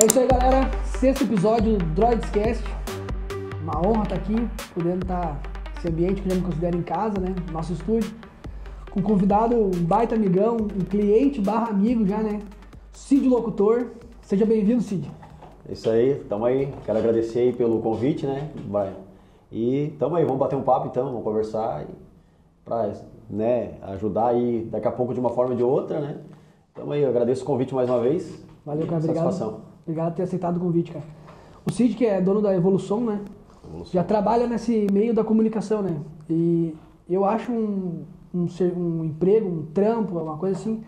É isso aí, galera. Sexto episódio do Droidscast. Uma honra estar aqui, podendo estar nesse ambiente que eu já me considero em casa, né? Nosso estúdio. Com um convidado, um baita amigão, um cliente barra amigo já, né? Cid Locutor. Seja bem-vindo, Cid. É isso aí, tamo aí. Quero agradecer aí pelo convite, né, Brian? E tamo aí, vamos bater um papo então, vamos conversar para, né, ajudar aí daqui a pouco de uma forma ou de outra, né? Tamo aí, eu agradeço o convite mais uma vez. Valeu, cara. Satisfação. Obrigado por ter aceitado o convite, cara. O Cid, que é dono da Evolução, né? Evolução. Já trabalha nesse meio da comunicação, né? E eu acho um emprego, um trampo, uma coisa assim,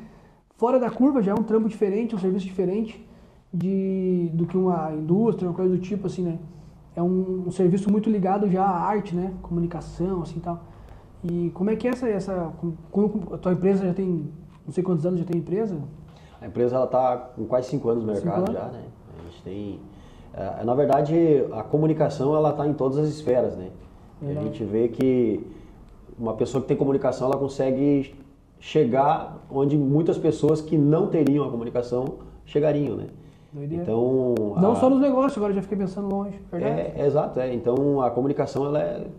fora da curva, já é um trampo diferente, um serviço diferente do que uma indústria, uma coisa do tipo, assim, né? É um serviço muito ligado já à arte, né? Comunicação, assim, tal. E como é que é a tua empresa já tem, não sei quantos anos já tem empresa? A empresa ela tá com quase 5 anos no mercado já, né? A gente tem... na verdade, a comunicação ela tá em todas as esferas, né? E a gente vê que uma pessoa que tem comunicação, ela consegue chegar onde muitas pessoas que não teriam a comunicação chegariam, né? Doideira. Então, não só nos negócios, agora eu já fiquei pensando longe, verdade? Exato. Então, a comunicação,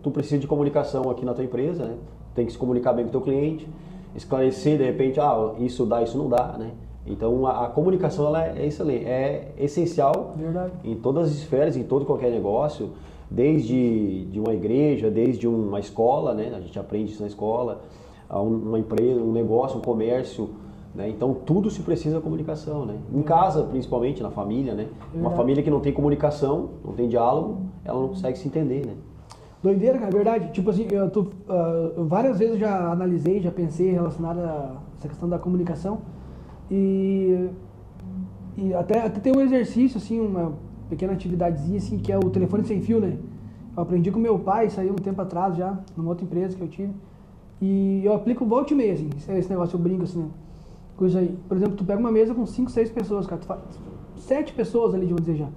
tu precisa de comunicação aqui na tua empresa, né? Tem que se comunicar bem com o teu cliente, esclarecer, de repente, isso dá, isso não dá, né? Então, a comunicação, ela é excelente, é essencial. Verdade. Em todas as esferas, em todo e qualquer negócio, desde de uma igreja, desde uma escola, né? A gente aprende isso na escola, uma empresa, um negócio, um comércio, né? Então tudo se precisa de comunicação, né? Em casa, principalmente, na família, né? Uma família que não tem comunicação, não tem diálogo, ela não consegue se entender, né? Doideira, cara, é verdade. Tipo assim, eu várias vezes já analisei, já pensei relacionado a essa questão da comunicação e até tem um exercício, assim, uma pequena atividadezinha, assim, que é o telefone sem fio, né? Eu aprendi com meu pai, saiu um tempo atrás já, numa outra empresa que eu tive, e eu aplico volta e meia, assim, esse negócio, eu brinco, assim, né? Coisa aí. Por exemplo, tu pega uma mesa com 5, 6 pessoas, cara, tu faz 7 pessoas ali, vamos dizer já.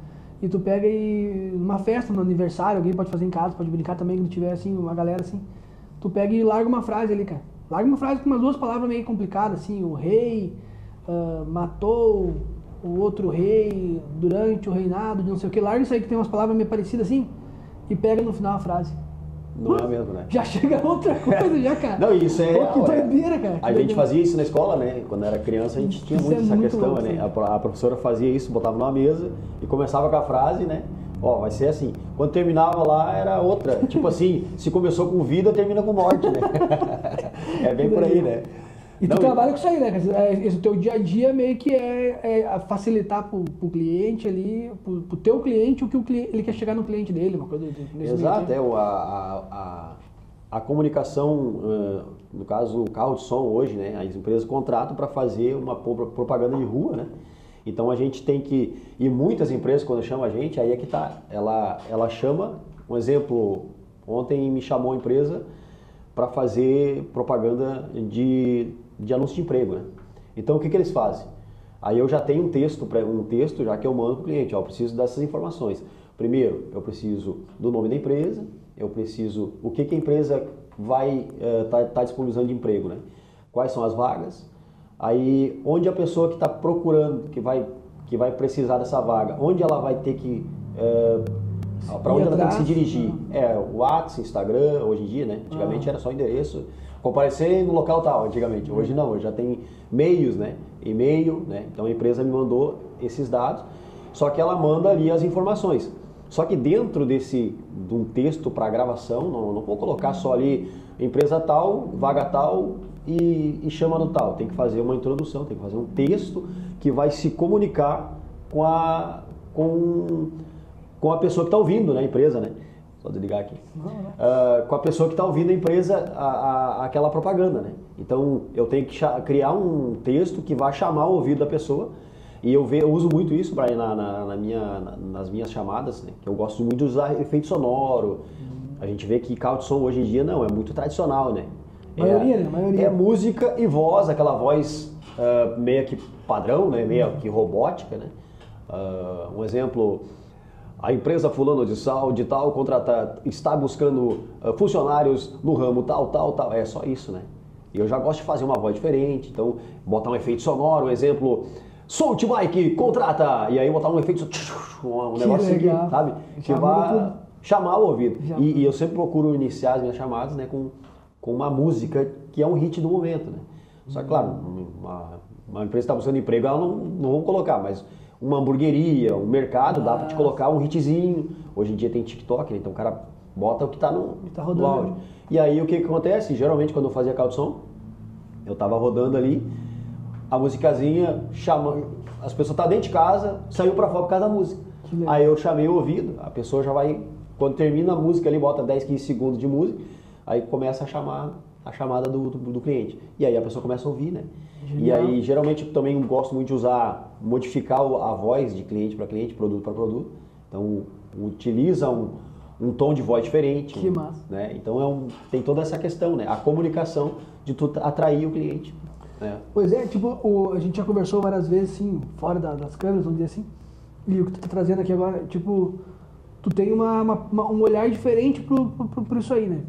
E tu pega e numa festa, no aniversário, alguém pode fazer em casa, pode brincar também, quando tiver assim, uma galera assim. Tu pega e larga uma frase ali, cara. Larga uma frase com umas 2 palavras meio complicadas, assim, o rei matou o outro rei durante o reinado de não sei o que. Larga isso aí que tem umas palavras meio parecidas assim e pega no final a frase. Não é mesmo, né? Já chega outra coisa, já, cara. Não, isso é... Pô, que doideira, cara. A gente fazia isso na escola, né? Quando era criança, a gente tinha muito essa questão, louco, né? A professora fazia isso, botava numa mesa e começava com a frase, né? Ó, vai ser assim. Quando terminava lá, era outra. Tipo assim, se começou com vida, termina com morte, né? É bem por aí, né? E tu trabalha com isso aí, né? Esse teu dia a dia meio que é facilitar pro cliente ali, pro teu cliente, o que ele quer chegar no cliente dele, uma coisa desse Exato, a comunicação, no caso o carro de som hoje, né? As empresas contratam para fazer uma propaganda de rua, né? Então a gente tem que, e muitas empresas quando chamam a gente, aí é que tá, ela chama, um exemplo, ontem me chamou a empresa para fazer propaganda de anúncio de emprego, né? Então o que eles fazem? Aí eu já tenho um texto já que eu mando para o cliente, eu preciso dessas informações. Primeiro, eu preciso do nome da empresa, eu preciso o que a empresa vai tá disponibilizando de emprego, né? Quais são as vagas, aí onde a pessoa que está procurando, que vai precisar dessa vaga, onde ela vai ter que... para onde ela tem que se dirigir? O WhatsApp, Instagram, hoje em dia, né? Antigamente era só endereço, comparecer no local tal, antigamente. Hoje não, hoje já tem meios, né? E-mail, né? Então a empresa me mandou esses dados, só que ela manda ali as informações. Só que dentro de um texto para gravação, não vou colocar só ali empresa tal, vaga tal e chama no tal. Tem que fazer uma introdução, tem que fazer um texto que vai se comunicar com a pessoa que está ouvindo, né, a empresa, né? Só desligar aqui. Com a pessoa que está ouvindo a empresa, aquela propaganda, né? Então eu tenho que criar um texto que vai chamar o ouvido da pessoa. E eu uso muito isso, Brian, nas minhas chamadas, né? Que eu gosto muito de usar efeito sonoro. A gente vê que carro de som hoje em dia não, é muito tradicional, né? Maioria. É música e voz, aquela voz meio que padrão, né? Meio que robótica, né? Um exemplo, a empresa fulano de tal está buscando funcionários no ramo tal. É só isso, né? E eu já gosto de fazer uma voz diferente, então botar um efeito sonoro, um exemplo... solte Mike, contrata! E aí botar um efeito, um negócio assim, sabe? Que vai chamar o ouvido. E eu sempre procuro iniciar as minhas chamadas, né, com uma música que é um hit do momento, né? Só que, claro, uma empresa que está buscando emprego, ela não vão colocar, mas uma hamburgueria, um mercado, dá para te colocar um hitzinho. Hoje em dia tem TikTok, né? Então o cara bota o que está no áudio. E aí o que acontece? Geralmente quando eu fazia caudição, eu tava rodando ali, a musicazinha, as pessoas estavam dentro de casa, saiu para fora por causa da música. Aí eu chamei o ouvido, a pessoa já vai, quando termina a música ali, bota 10, 15 segundos de música, aí começa a chamada do cliente. E aí a pessoa começa a ouvir, né? Genial. E aí geralmente eu também gosto muito de modificar a voz de cliente para cliente, produto para produto. Então utiliza um tom de voz diferente. Que massa. Né? Então tem toda essa questão, né? A comunicação de tu atrair o cliente. Né? Pois é, tipo, a gente já conversou várias vezes, assim, fora das câmeras, vamos dizer assim, e o que tu tá trazendo aqui agora, tipo, tu tem um olhar diferente pro isso aí, né?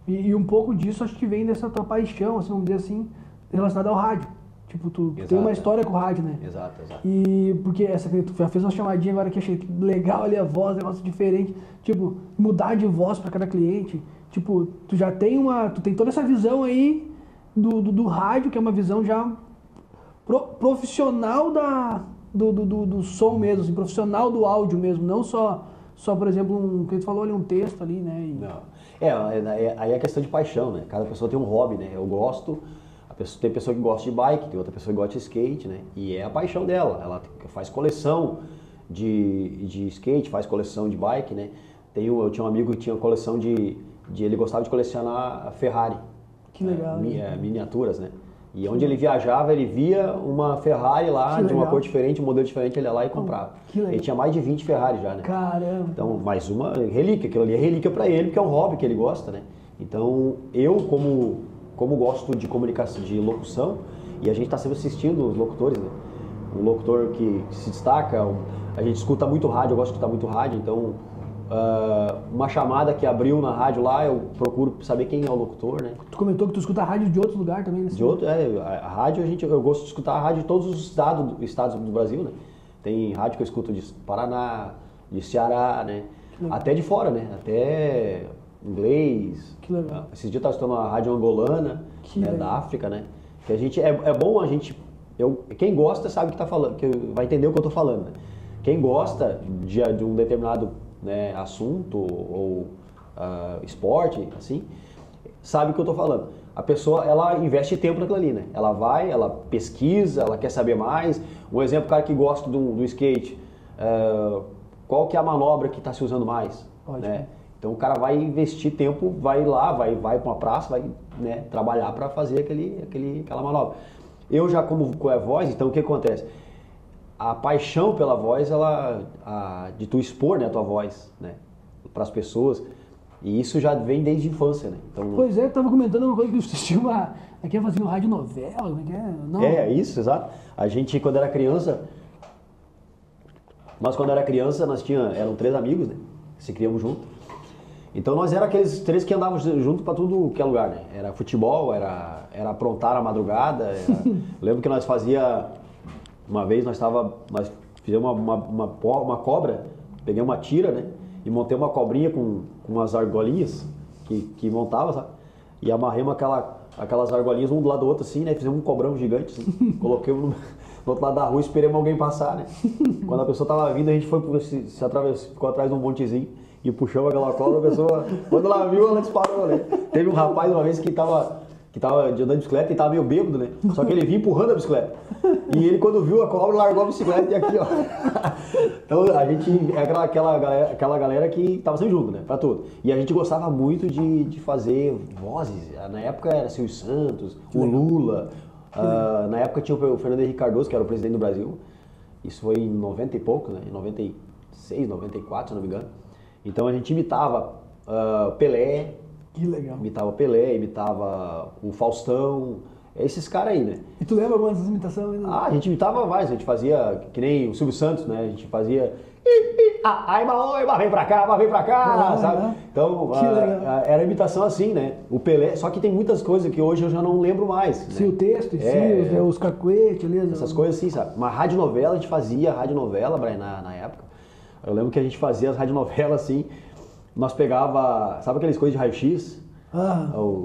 E um pouco disso acho que vem dessa tua paixão, assim, vamos dizer assim, relacionada ao rádio. Tipo, tu tem uma história com o rádio, né? Exato. E porque tu já fez uma chamadinha agora que achei legal ali a voz, negócio diferente. Tipo, mudar de voz para cada cliente. Tipo, tu tem toda essa visão aí do rádio, que é uma visão já profissional do som mesmo, assim, profissional do áudio mesmo, não só por exemplo, que tu falou ali, um texto ali, né? Não. Aí é questão de paixão, né? Cada pessoa tem um hobby, né? Eu gosto, tem pessoa que gosta de bike, tem outra pessoa que gosta de skate, né? E é a paixão dela, ela faz coleção de skate, faz coleção de bike, né? Eu tinha um amigo que tinha coleção ele gostava de colecionar Ferrari. Que legal. Miniaturas, né? E onde ele viajava, ele via uma Ferrari lá, de uma cor diferente, um modelo diferente, ele ia lá e comprava. Ele tinha mais de 20 Ferrari já, né? Caramba! Então, mais uma relíquia, aquilo ali é relíquia para ele, porque é um hobby que ele gosta, né? Então, eu, como gosto de comunicação, de locução, e a gente está sempre assistindo os locutores, né? Um locutor que se destaca, a gente escuta muito rádio, eu gosto de escutar muito rádio, então uma chamada que abriu na rádio lá, eu procuro saber quem é o locutor, né? Tu comentou que tu escuta rádio de outros lugares também, né? De outro, a rádio, eu gosto de escutar a rádio de todos os estados do Brasil, né? Tem rádio que eu escuto de Paraná, de Ceará, né? Até de fora, né? Até inglês. Que legal. Esses dias eu estava escutando uma rádio angolana, né? Da África, né? Que a gente, é bom a gente, quem gosta sabe o que tá falando, que vai entender o que eu tô falando, né? Quem gosta de um determinado, né, assunto ou esporte, assim, sabe o que eu tô falando. A pessoa, ela investe tempo naquilo ali, né? Ela vai, ela pesquisa, ela quer saber mais. Um exemplo, o cara que gosta do skate, qual que é a manobra que está se usando mais? Né? Então o cara vai investir tempo, vai lá, vai para uma praça, vai, né, trabalhar para fazer aquela manobra. Eu já como voz, então o que acontece? A paixão pela voz, de tu expor, né, a tua voz, né, para as pessoas, e isso já vem desde a infância, né? Então, pois é, eu tava comentando uma coisa que eu assisti aqui fazia uma rádio novela, como é que é? Não. Isso, exato. A gente, quando era criança, nós eram 3 amigos, né, que se criamos junto. Então nós era aqueles 3 que andavam junto para tudo que é lugar, né? Era futebol, era aprontar a madrugada. Lembro que nós uma vez nós fizemos uma cobra, peguei uma tira, né? E montei uma cobrinha com umas argolinhas que montava, sabe? E amarremos aquelas argolinhas um do lado do outro assim, né? Fizemos um cobrão gigante, assim. Coloquei no outro lado da rua e esperemos alguém passar, né? Quando a pessoa tava vindo, a gente se atravessou, ficou atrás de um montezinho e puxamos aquela cobra, a pessoa, quando ela viu, ela disparou, né? Teve um rapaz uma vez que tava andando de bicicleta e tava meio bêbado, né? Só que ele vinha empurrando a bicicleta. E ele, quando viu a cobra, largou a bicicleta e aqui, ó. Então a gente é aquela galera que tava sempre junto, né? Pra tudo. E a gente gostava muito de fazer vozes. Na época era Silvio Santos, o Lula. Na época tinha o Fernando Henrique Cardoso, que era o presidente do Brasil. Isso foi em 90 e pouco, né? Em 96, 94, se não me engano. Então a gente imitava Pelé. Que legal. Imitava Pelé, imitava o Faustão, esses caras aí, né? E tu lembra algumas dessas imitações? Né? A gente imitava mais, a gente fazia que nem o Silvio Santos, né? A gente fazia, Ai, mas vem pra cá, sabe? Então, era imitação assim, né? O Pelé, só que tem muitas coisas que hoje eu já não lembro mais. Sim, né? o texto em si, os cacuetes ali. Essas coisas assim, sabe? Uma radionovela, a gente fazia radionovela, Brian, na época. Eu lembro que a gente fazia as radionovelas assim, nós pegava, sabe aqueles coisas de raio-x?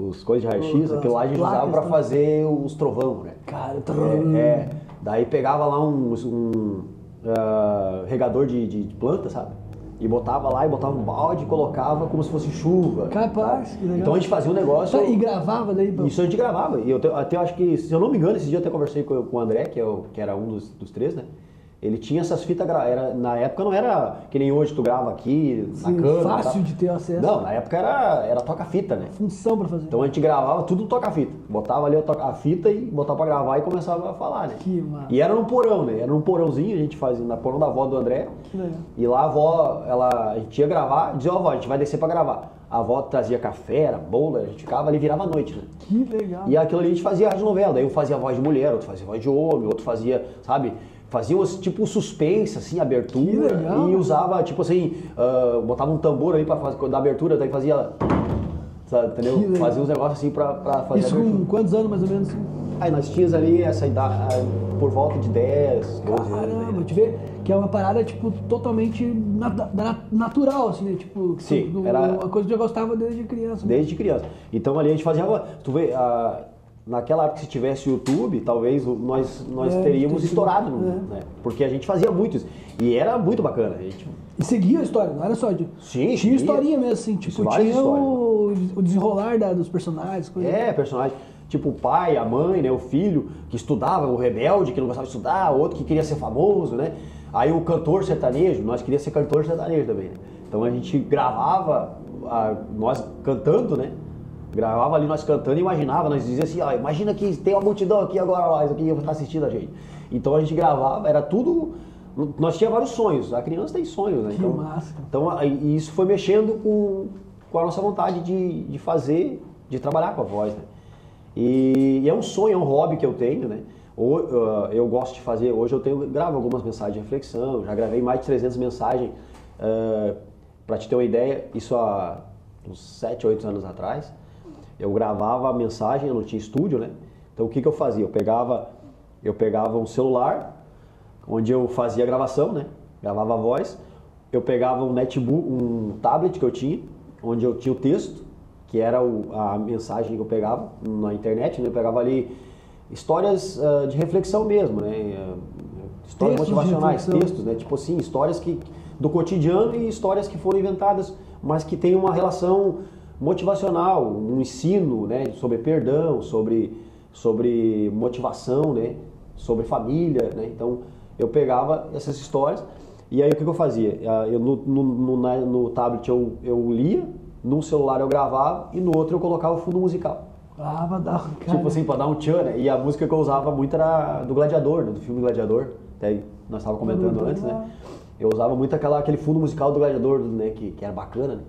Os coisas de raio-x, aquilo lá a gente usava pra fazer os trovão, né? Cara, daí pegava lá um regador de planta, sabe? E botava lá, e botava um balde e colocava como se fosse chuva. Capaz, que legal. Então a gente fazia um negócio... E gravava daí? Isso a gente gravava. E eu até acho que, se eu não me engano, esse dia eu até conversei com o André, que era um dos três, né? Ele tinha essas fitas, na época não era que nem hoje tu grava aqui, na câmera. Fácil de ter acesso. Não, na época era toca-fita, né? Função pra fazer. Então a gente gravava tudo no toca-fita. Botava ali a fita e botava pra gravar e começava a falar, né? Que massa. E era num porão, né? Era num porãozinho, a gente fazia, na porão da avó do André. Que legal. E lá a avó, a gente ia gravar, dizia, ó avó, a gente vai descer pra gravar. A avó trazia café, era bolo, a gente ficava ali, virava a noite, né? Que legal. E aquilo ali a gente fazia rádio novela. Daí eu fazia a voz de mulher, outro fazia a voz de homem, outro fazia, sabe? Fazia tipo suspense, assim, abertura. E usava, tipo assim, botava um tambor aí pra fazer da abertura, daí fazia, sabe, entendeu? Fazia uns negócios assim pra fazer isso a abertura. Com quantos anos mais ou menos? Aí nós tínhamos ali essa idade, por volta de 10, 12 anos. Caramba, te vê que é uma parada, tipo, totalmente natural, assim, né? Tipo, sim, era uma coisa que eu gostava desde criança. Desde criança. Então ali a gente fazia, tu vê, naquela época, se tivesse YouTube, talvez nós teríamos estourado, né? Porque a gente fazia muito isso. E era muito bacana. E seguia a história, não era só de... Sim, tinha historinha mesmo, assim, tipo, tinha o desenrolar dos personagens. Personagem. Tipo o pai, a mãe, né, o filho que estudava, o rebelde que não gostava de estudar, o outro que queria ser famoso, né? Aí o cantor sertanejo, nós queríamos ser cantor sertanejo também, né? Então a gente gravava nós cantando, né? Gravava ali nós cantando e imaginava, nós dizia assim, imagina que tem uma multidão aqui agora, lá, isso aqui vai estar assistindo a gente. Então a gente gravava, era tudo, nós tínhamos vários sonhos, a criança tem sonhos, né? Que massa. Então isso foi mexendo com a nossa vontade de fazer, de trabalhar com a voz, né? E é um sonho, é um hobby que eu tenho, né? Eu gosto de fazer, hoje gravo algumas mensagens de reflexão, já gravei mais de 300 mensagens, para te ter uma ideia, isso há uns 7, 8 anos atrás. Eu gravava a mensagem, eu não tinha estúdio, né? Então o que eu fazia? Eu pegava um celular, onde eu fazia a gravação, né? Gravava a voz. Eu pegava um netbook, um tablet que eu tinha, onde eu tinha o texto, que era a mensagem que eu pegava na internet, né? Eu pegava ali histórias de reflexão mesmo, né? Histórias motivacionais, textos, né? Tipo assim, histórias do cotidiano e histórias que foram inventadas, mas que tem uma relação motivacional, um ensino, né, sobre perdão, sobre motivação, né, sobre família, né? Então eu pegava essas histórias e aí o que eu fazia? No tablet eu lia, num celular eu gravava e no outro eu colocava o fundo musical. Pra dar tipo assim, pra dar um tchan, né? E a música que eu usava muito era do Gladiador, né? Do filme Gladiador, até nós estávamos comentando antes, né? Eu usava muito aquele fundo musical do Gladiador, né? Que era bacana, né?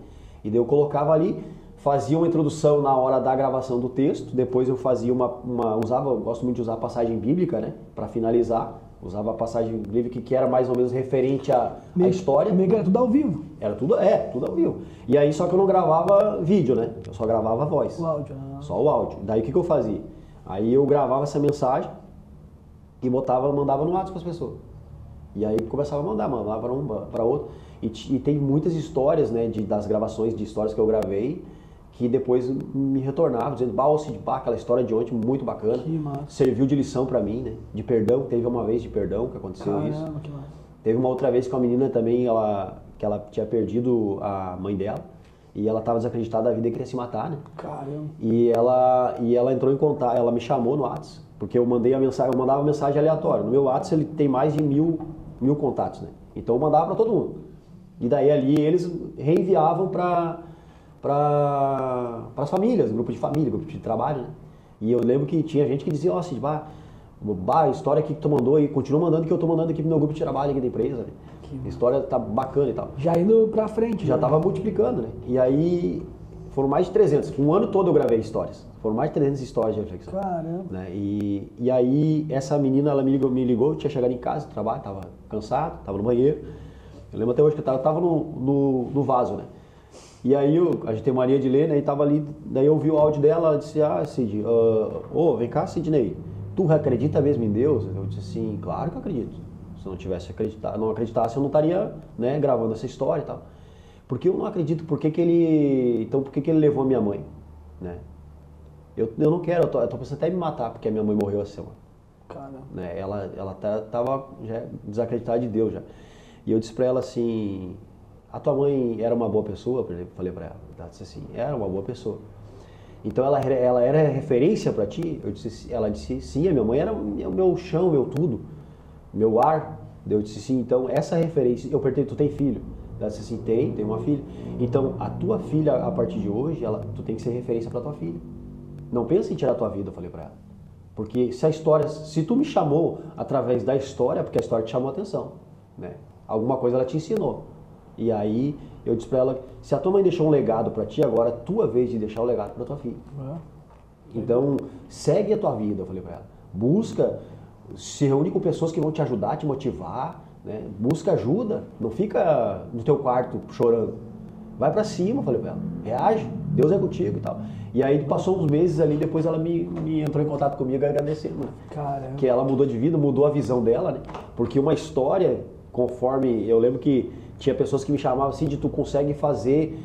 E daí eu colocava ali, fazia uma introdução na hora da gravação do texto, depois eu fazia eu gosto muito de usar a passagem bíblica, né? Pra finalizar, usava a passagem bíblica que era mais ou menos referente à história. Meio que era tudo ao vivo. Era tudo ao vivo. E aí só que eu não gravava vídeo, né? Eu só gravava a voz. O áudio. Só o áudio. Daí o que eu fazia? Aí eu gravava essa mensagem e mandava no WhatsApp para as pessoas. E aí começava a mandava para um, para outro. E tem muitas histórias, né, das gravações de histórias que eu gravei, que depois me retornavam, dizendo, aquela história de ontem, muito bacana. Que massa. Serviu de lição para mim, né? De perdão, teve uma vez de perdão que aconteceu. Caramba, isso. Que massa. Teve uma outra vez com a menina também, que ela tinha perdido a mãe dela. E ela estava desacreditada da vida e queria se matar, né? Caramba. E ela entrou em contato, ela me chamou no WhatsApp, porque eu mandava mensagem aleatória. No meu WhatsApp ele tem mais de mil contatos, né? Então eu mandava para todo mundo. E daí ali eles reenviavam para as famílias, grupo de família, grupo de trabalho, né? E eu lembro que tinha gente que dizia, a história aqui que tu mandou aí, continua mandando que eu tô mandando aqui pro meu grupo de trabalho aqui da empresa, né? A história tá bacana e tal. Já indo pra frente. Já tava multiplicando, né? E aí foram mais de 300. Um ano todo eu gravei histórias. Foram mais de 300 histórias de reflexão. Caramba. Né? E aí essa menina, ela me ligou, eu tinha chegado em casa do trabalho, tava cansado, tava no banheiro. Eu lembro até hoje que eu tava no vaso, né? E aí a gente tem mania de ler, né? E tava ali, daí eu ouvi o áudio dela, ela disse, Cid, vem cá, Sidney, tu acredita mesmo em Deus? Eu disse assim, claro que eu acredito. Se eu não tivesse acreditado, não acreditasse, eu não estaria, né, gravando essa história e tal. Porque eu não acredito, por que que ele levou a minha mãe, né? Eu não quero, eu tô pensando até em me matar, porque a minha mãe morreu essa semana. Cara. Né? Ela tava já desacreditada de Deus já. E eu disse pra ela assim, a tua mãe era uma boa pessoa? Por exemplo, falei pra ela. Ela disse assim, era uma boa pessoa. Então ela era referência pra ti? Ela disse, sim, a minha mãe era o meu chão, meu tudo, meu ar. Eu disse, sim, então essa referência, eu perguntei, tu tem filho? Ela disse assim, tem uma filha. Então a tua filha, a partir de hoje, tu tem que ser referência pra tua filha. Não pensa em tirar a tua vida, eu falei pra ela. Porque se tu me chamou através da história, porque a história te chamou a atenção, né? Alguma coisa ela te ensinou. E aí eu disse pra ela, se a tua mãe deixou um legado pra ti, agora é tua vez de deixar o legado pra tua filha. Então, segue a tua vida, eu falei pra ela. Busca, se reúne com pessoas que vão te ajudar, te motivar, né? Busca ajuda, não fica no teu quarto chorando. Vai pra cima, eu falei pra ela. Reage, Deus é contigo e tal. E aí passou uns meses ali, depois ela me entrou em contato comigo agradecendo, né? Caramba. Que ela mudou de vida, mudou a visão dela, né? Porque uma história, conforme, eu lembro que tinha pessoas que me chamavam assim, de tu consegue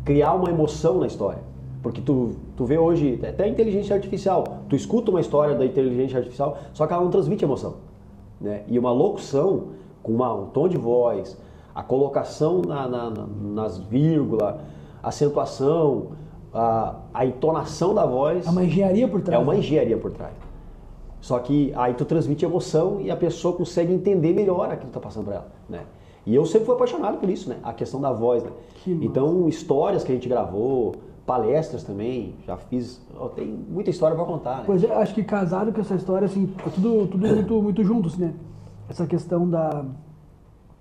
criar uma emoção na história. Porque tu vê hoje, até a inteligência artificial, tu escuta uma história da inteligência artificial, só que ela não transmite emoção, né? E uma locução, com um tom de voz, a colocação nas vírgulas, a acentuação, a entonação da voz... É uma engenharia por trás. É uma engenharia por trás. Só que aí tu transmite emoção e a pessoa consegue entender melhor aquilo que tu tá passando para ela, né? E eu sempre fui apaixonado por isso, né? A questão da voz, né? Então, histórias que a gente gravou, palestras também, já fiz... Tem muita história para contar, né? Pois é, acho que casado com essa história, assim, é tudo muito junto, assim, né? Essa questão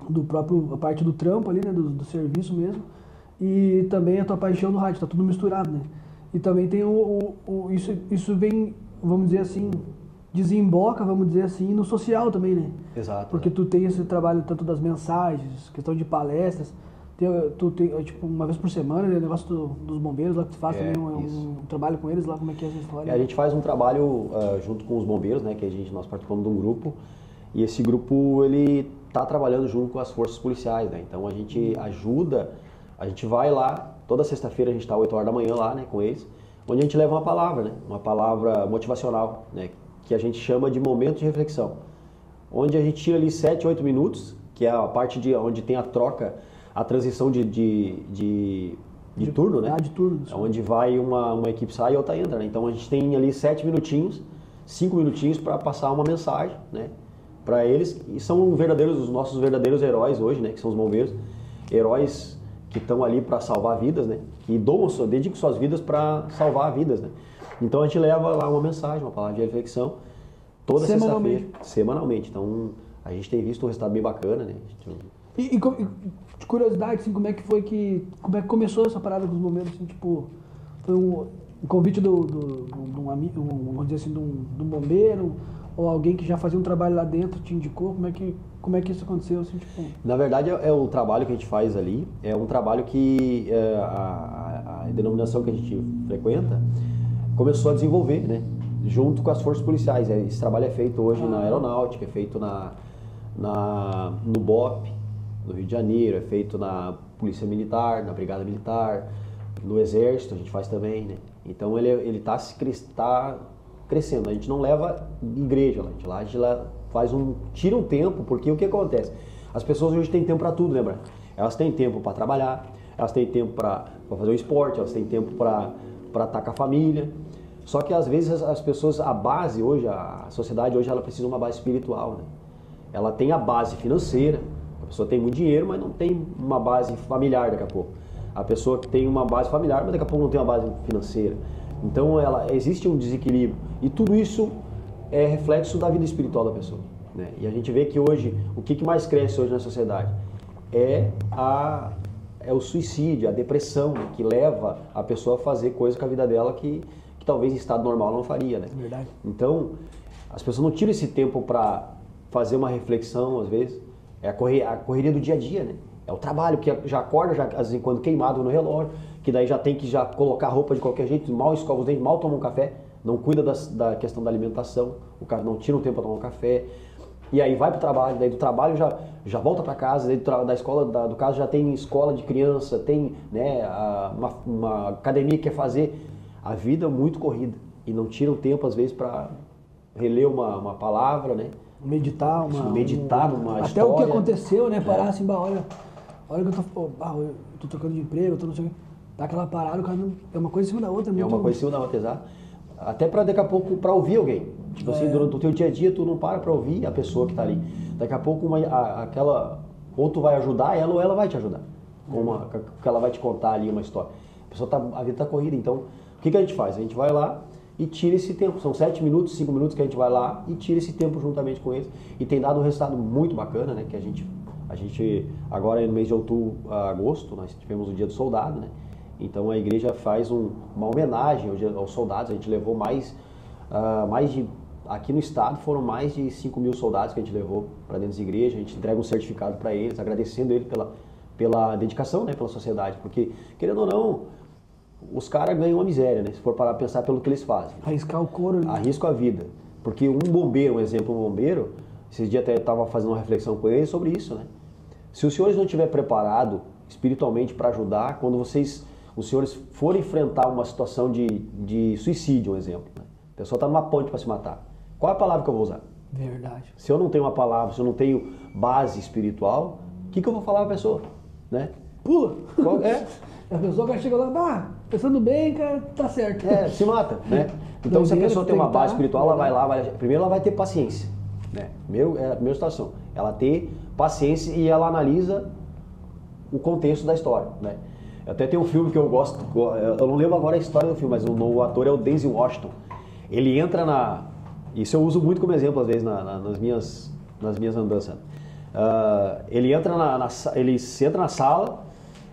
do próprio, a parte do trampo ali, né? Do serviço mesmo. E também a tua paixão no rádio, tá tudo misturado, né? E também tem isso vem, vamos dizer assim, desemboca, vamos dizer assim, no social também, né? Exato. Porque tu tem esse trabalho tanto das mensagens, questão de palestras, tu tem, tipo, uma vez por semana, né, o negócio dos bombeiros lá que tu faz também um trabalho com eles lá, como é que é essa história? A gente faz um trabalho junto com os bombeiros, né, que nós participamos de um grupo, e esse grupo, ele tá trabalhando junto com as forças policiais, né? Então a gente ajuda, a gente vai lá, toda sexta-feira a gente tá 8 horas da manhã lá, né, com eles, onde a gente leva uma palavra, né, uma palavra motivacional, né, que a gente chama de momento de reflexão, onde a gente tira ali 7, 8 minutos, que é a parte onde tem a troca, a transição de turno, né? De turno. Onde vai uma equipe sai e outra entra, né? Então a gente tem ali 7 minutinhos, 5 minutinhos para passar uma mensagem, né? Para eles, e são os nossos verdadeiros heróis hoje, né? Que são os bombeiros, heróis que estão ali para salvar vidas, né? E dedicam suas vidas para salvar vidas, né? Então a gente leva lá uma mensagem, uma palavra de reflexão, toda sexta-feira, semanalmente. Então a gente tem visto um resultado bem bacana, né? E de curiosidade, assim, como é que começou essa parada com os bombeiros, assim, tipo, foi um convite de um amigo, vamos dizer assim, de um bombeiro, ou alguém que já fazia um trabalho lá dentro te indicou, como é que isso aconteceu, assim, tipo... Na verdade, o trabalho que a gente faz ali, é um trabalho que a denominação que a gente frequenta começou a desenvolver, né? Junto com as forças policiais. Esse trabalho é feito hoje na aeronáutica, é feito no BOP, no Rio de Janeiro, é feito na Polícia Militar, na Brigada Militar, no Exército a gente faz também, né? Então ele tá crescendo. A gente não leva igreja lá, a gente tira um tempo, porque o que acontece? As pessoas hoje têm tempo para tudo, né, Brian? Elas têm tempo para trabalhar, elas têm tempo para fazer o esporte, elas têm tempo para estar com a família. Só que às vezes as pessoas, a base hoje, a sociedade hoje, ela precisa de uma base espiritual, né? Ela tem a base financeira, a pessoa tem muito dinheiro, mas não tem uma base familiar daqui a pouco. A pessoa que tem uma base familiar, mas daqui a pouco não tem uma base financeira. Então existe um desequilíbrio. E tudo isso é reflexo da vida espiritual da pessoa, né? E a gente vê que hoje, o que mais cresce hoje na sociedade é o suicídio, a depressão, né? Que leva a pessoa a fazer coisas com a vida dela que talvez em estado normal não faria, né? Verdade. Então, as pessoas não tiram esse tempo para fazer uma reflexão, às vezes, É a correria do dia a dia, né? É o trabalho que já acorda, já, às vezes quando queimado no relógio, que daí já tem que já colocar roupa de qualquer jeito, mal escova os dentes, mal toma um café, não cuida da questão da alimentação, o cara não tira um tempo para tomar um café, e aí vai para o trabalho, daí do trabalho já volta para casa, daí da escola, do caso já tem escola de criança, tem, né, uma academia que quer fazer. A vida é muito corrida e não tira um tempo às vezes para reler uma palavra, né? Meditar uma história. Até o que aconteceu, né? Parar assim, olha que eu tô trocando de emprego, eu tô não sei o quê. Dá aquela parada, o cara é uma coisa em cima da outra. É uma coisa em cima da outra, exato. Até para daqui a pouco, para ouvir alguém. Tipo assim, durante o teu dia a dia, tu não para ouvir a pessoa que tá ali. Daqui a pouco, ou tu vai ajudar ela ou ela vai te ajudar. Que ela vai te contar ali uma história. A vida tá corrida, então, o que a gente faz? A gente vai lá e tira esse tempo. São 7 minutos, 5 minutos que a gente vai lá e tira esse tempo juntamente com eles. E tem dado um resultado muito bacana, né? Que a gente agora no mês de outubro, agosto, nós tivemos o Dia do Soldado, né? Então a igreja faz uma homenagem aos soldados. A gente levou aqui no estado foram mais de 5 mil soldados que a gente levou para dentro da igreja. A gente entrega um certificado para eles, agradecendo eles pela dedicação, né, pela sociedade. Porque, querendo ou não, os caras ganham uma miséria, né? Se for parar para pensar pelo que eles fazem. Arriscar o couro. Né? Arrisco a vida. Porque um bombeiro, esses dias até estava fazendo uma reflexão com eles sobre isso, né? Se os senhores não estiverem preparados espiritualmente para ajudar, quando os senhores forem enfrentar uma situação de suicídio, um exemplo, né? A pessoa está numa ponte para se matar. Qual é a palavra que eu vou usar? Verdade. Se eu não tenho uma palavra, se eu não tenho base espiritual, o que eu vou falar para a pessoa? Né? Pula! Qual é? A pessoa vai chegar lá, pensando bem, cara, tá certo. Se mata, né? Então, se a pessoa tem uma base espiritual, ela vai lá, primeiro ela vai ter paciência, né? É a primeira situação. Ela ter paciência e ela analisa o contexto da história, né? Até tem um filme que eu gosto, eu não lembro agora a história do filme, mas o ator é o Denzel Washington. Ele entra isso eu uso muito como exemplo às vezes nas minhas andanças. Ele entra na sala,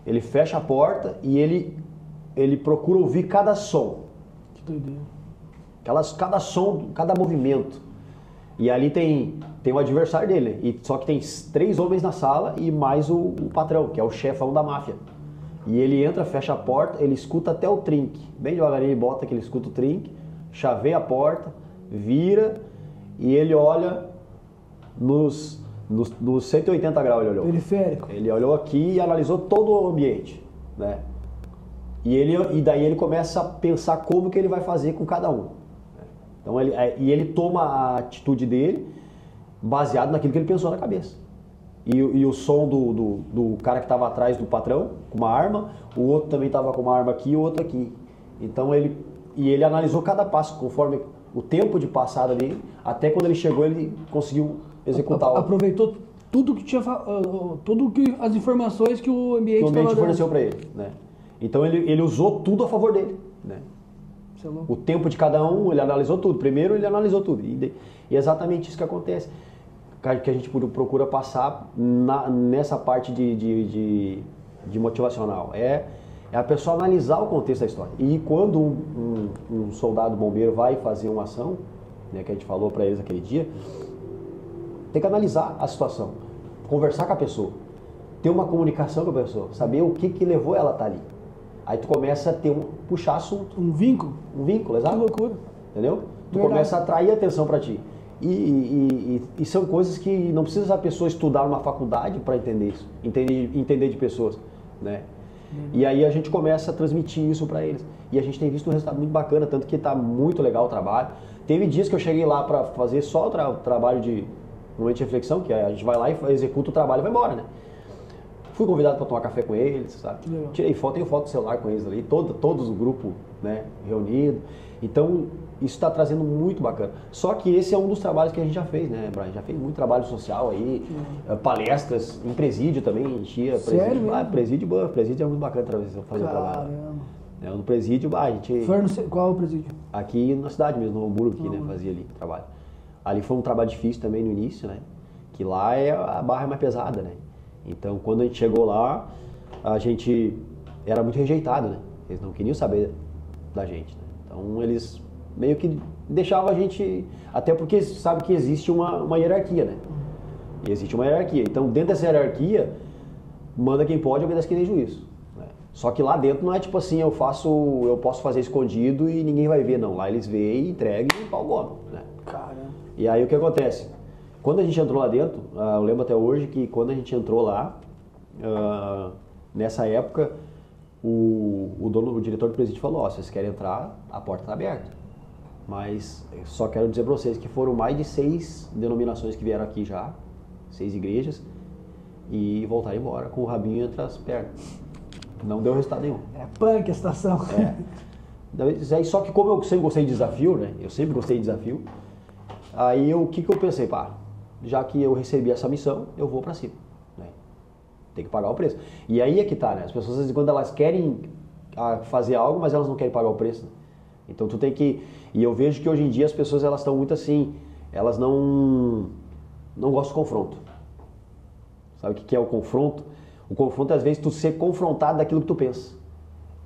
ele fecha a porta e ele procura ouvir cada som. Que doideira. Cada som, cada movimento. E ali tem o adversário dele, só que tem 3 homens na sala e mais o patrão, que é o chefão da máfia. E ele entra, fecha a porta, ele escuta até o trinque. Bem devagarinho ele bota que ele escuta o trinque, chaveia a porta, vira e ele olha nos 180 graus, ele olhou. Periférico. Ele olhou aqui e analisou todo o ambiente, né? E daí ele começa a pensar como que ele vai fazer com cada um. Então ele toma a atitude dele baseado naquilo que ele pensou na cabeça. E o som do cara que estava atrás do patrão, com uma arma, o outro também estava com uma arma aqui e o outro aqui. Então ele analisou cada passo, conforme o tempo de passada dele, até quando ele chegou ele conseguiu executar. Aproveitou tudo que as informações que o ambiente forneceu para ele, né? Então ele usou tudo a favor dele, né? O tempo de cada um, ele analisou tudo. Primeiro ele analisou tudo. E é exatamente isso que acontece. Que a gente procura passar nessa parte de motivacional. É a pessoa analisar o contexto da história. E quando um soldado bombeiro vai fazer uma ação, né, que a gente falou para eles aquele dia, tem que analisar a situação, conversar com a pessoa, ter uma comunicação com a pessoa, saber o que levou ela a estar ali. Aí tu começa a puxar assunto. Um vínculo? Um vínculo, exato. Que loucura. Entendeu? Tu Verdade. começa a atrair atenção para ti. E são coisas que não precisa a pessoa estudar numa faculdade para entender isso, entender de pessoas, né? E aí a gente começa a transmitir isso para eles. E a gente tem visto um resultado muito bacana, tanto que está muito legal o trabalho. Teve dias que eu cheguei lá para fazer só o trabalho de momento de reflexão, que a gente vai lá e executa o trabalho e vai embora, né? Fui convidado para tomar café com eles, sabe? Tirei foto, tenho foto do celular com eles ali, todos o grupo, né, reunido. Então, isso está trazendo muito bacana. Só que esse é um dos trabalhos que a gente já fez, né, Brian? Já fez muito trabalho social aí, palestras, em presídio também, enchia. Sério presídio é muito bacana fazer o trabalho. No presídio, a gente... Qual é o presídio? Aqui na cidade mesmo, no Hamburgo, aqui, né, fazia ali trabalho. Ali foi um trabalho difícil também no início, né, que lá a barra é mais pesada, né. Então, quando a gente chegou lá, a gente era muito rejeitado, né? Eles não queriam saber da gente, né? Então, eles meio que deixavam a gente... Até porque sabe que existe uma hierarquia, né? E existe uma hierarquia. Então, dentro dessa hierarquia, manda quem pode, obedece quem tem juízo. Né? Só que lá dentro não é tipo assim, eu posso fazer escondido e ninguém vai ver, não. Lá eles veem, entregam e pau goma, né? Cara. E aí o que acontece? Quando a gente entrou lá dentro, eu lembro até hoje que quando a gente entrou lá, nessa época, o diretor do presídio falou, vocês querem entrar, a porta está aberta. Mas só quero dizer para vocês que foram mais de 6 denominações que vieram aqui já, 6 igrejas, e voltaram embora com o rabinho entre as pernas. Não deu resultado nenhum. É punk a situação. Aí, só que como eu sempre gostei de desafio, né? Eu sempre gostei de desafio. Aí o que eu pensei? Já que eu recebi essa missão, eu vou para cima. Né? Tem que pagar o preço. E aí é que tá, né? As pessoas, às vezes, quando elas querem fazer algo, mas elas não querem pagar o preço. Né? Então tu tem que... E eu vejo que hoje em dia as pessoas, elas estão muito assim, elas não gostam do confronto. Sabe o que é o confronto? O confronto é, às vezes, tu ser confrontado daquilo que tu pensa.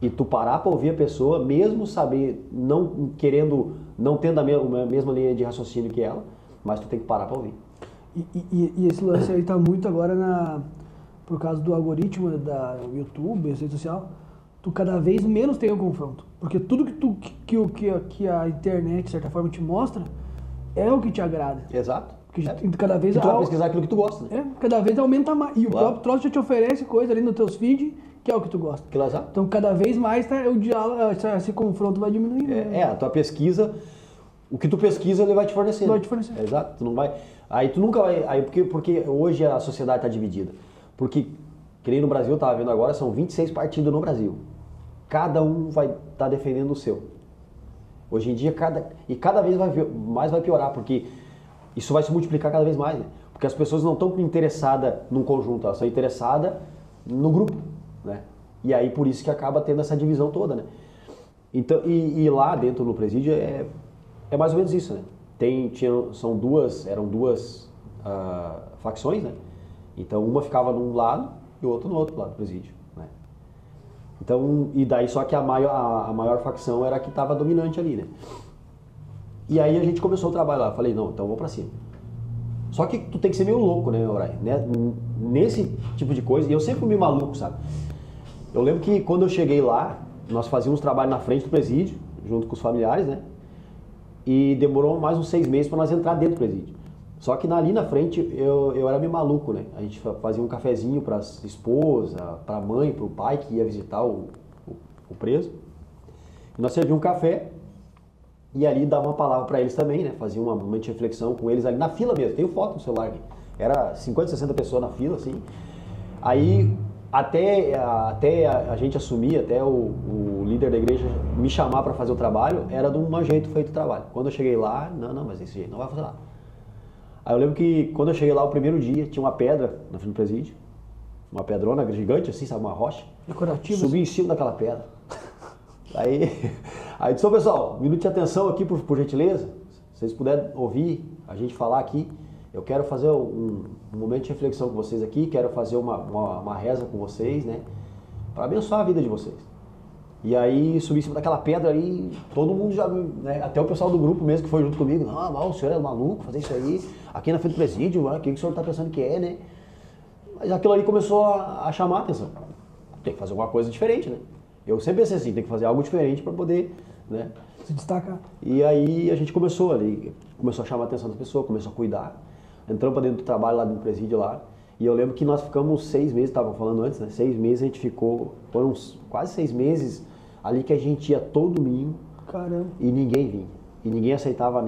E tu parar para ouvir a pessoa, mesmo saber, não tendo a mesma linha de raciocínio que ela, mas tu tem que parar para ouvir. E esse lance aí tá muito agora por causa do algoritmo da YouTube, rede social, tu cada vez menos tem o confronto. Porque tudo que a internet, de certa forma, te mostra, é o que te agrada. Exato. Porque cada vez... E tu vai pesquisar aquilo que tu gosta, né? Cada vez aumenta mais. E o próprio troço já te oferece coisa ali nos teus feeds, que é o que tu gosta. Então, cada vez mais o diálogo, esse confronto vai diminuindo. A tua pesquisa, o que tu pesquisa, ele vai te fornecer. Vai te fornecer. Exato. Tu não vai... Aí tu nunca vai... Aí porque hoje a sociedade está dividida. Porque, que nem no Brasil, eu estava vendo agora, são 26 partidos no Brasil. Cada um vai estar defendendo o seu. Hoje em dia, cada vez mais vai piorar, porque isso vai se multiplicar cada vez mais, né? Porque as pessoas não estão interessadas num conjunto, elas estão interessadas no grupo, né? E aí por isso que acaba tendo essa divisão toda, né? Então, e lá dentro no presídio é mais ou menos isso, né? Eram duas facções, né? Então uma ficava num lado e o outro no outro lado do presídio, né? Então, e daí só que a maior facção era a que estava dominante ali, né? E aí a gente começou o trabalho lá. Falei, não, então vamos pra cima. Só que tu tem que ser meio louco, né, Brian? Nesse tipo de coisa, e eu sempre fui meio maluco, sabe? Eu lembro que quando eu cheguei lá, nós fazíamos trabalho na frente do presídio, junto com os familiares, né? E demorou mais uns 6 meses para nós entrar dentro do presídio. Só que ali na frente eu era meio maluco, né? A gente fazia um cafezinho para as esposas, para a mãe, para o pai que ia visitar o preso. E nós servíamos um café e ali dava uma palavra para eles também, né? Fazia um momento de reflexão com eles ali na fila mesmo. Tenho foto no celular aqui. Era 50, 60 pessoas na fila, assim. Aí até a gente assumir, até o líder da igreja me chamar para fazer o trabalho, era de um jeito feito o trabalho. Quando eu cheguei lá, não, mas desse jeito não vai funcionar. Aí eu lembro que quando eu cheguei lá o primeiro dia, tinha uma pedra na frente do presídio, uma pedrona gigante assim, sabe, uma rocha. Decorativa. Subi em cima daquela pedra. Aí disse, pessoal, um minuto de atenção aqui, por gentileza. Se vocês puderem ouvir a gente falar aqui, eu quero fazer um momento de reflexão com vocês aqui, quero fazer uma reza com vocês, né, para abençoar a vida de vocês. E aí subi em cima daquela pedra aí, todo mundo já, né, até o pessoal do grupo mesmo que foi junto comigo, não, o senhor é maluco fazer isso aí, aqui na frente do presídio, o que o senhor está pensando que é, né? Mas aquilo ali começou a chamar a atenção. Tem que fazer alguma coisa diferente, né? Eu sempre pensei assim, tem que fazer algo diferente para poder, né, se destacar. E aí a gente começou a chamar a atenção das pessoas, começou a cuidar, entramos para dentro do trabalho lá do presídio lá, e eu lembro que nós ficamos 6 meses, estavam falando antes, né, 6 meses a gente ficou, foram quase 6 meses ali que a gente ia todo domingo. Caramba. E ninguém vinha, e ninguém aceitava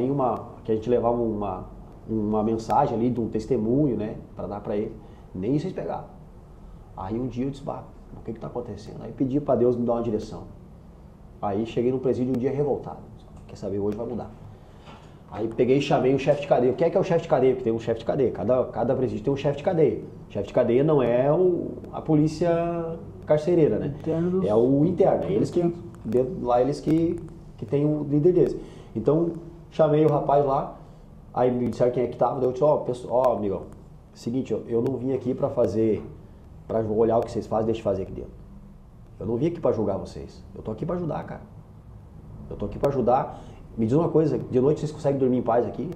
que a gente levava uma mensagem ali de um testemunho, né, para dar para ele, nem isso eles pegavam. Aí um dia eu disse, o que está acontecendo? Aí pedi para Deus me dar uma direção. Aí cheguei no presídio um dia revoltado. Quer saber, hoje vai mudar. Aí peguei e chamei o chefe de cadeia. O que é o chefe de cadeia? Porque tem um chefe de cadeia. Cada presídio tem um chefe de cadeia. O chefe de cadeia não é a polícia carcereira, né? É o interno. É eles que tem o líder deles. Então, chamei o rapaz lá. Aí me disseram quem é que estava. Eu disse, amigão, seguinte, eu não vim aqui para olhar o que vocês fazem e deixa eu fazer aqui dentro. Eu não vim aqui para julgar vocês. Eu tô aqui para ajudar, cara. Eu tô aqui para ajudar. Me diz uma coisa, de noite vocês conseguem dormir em paz aqui?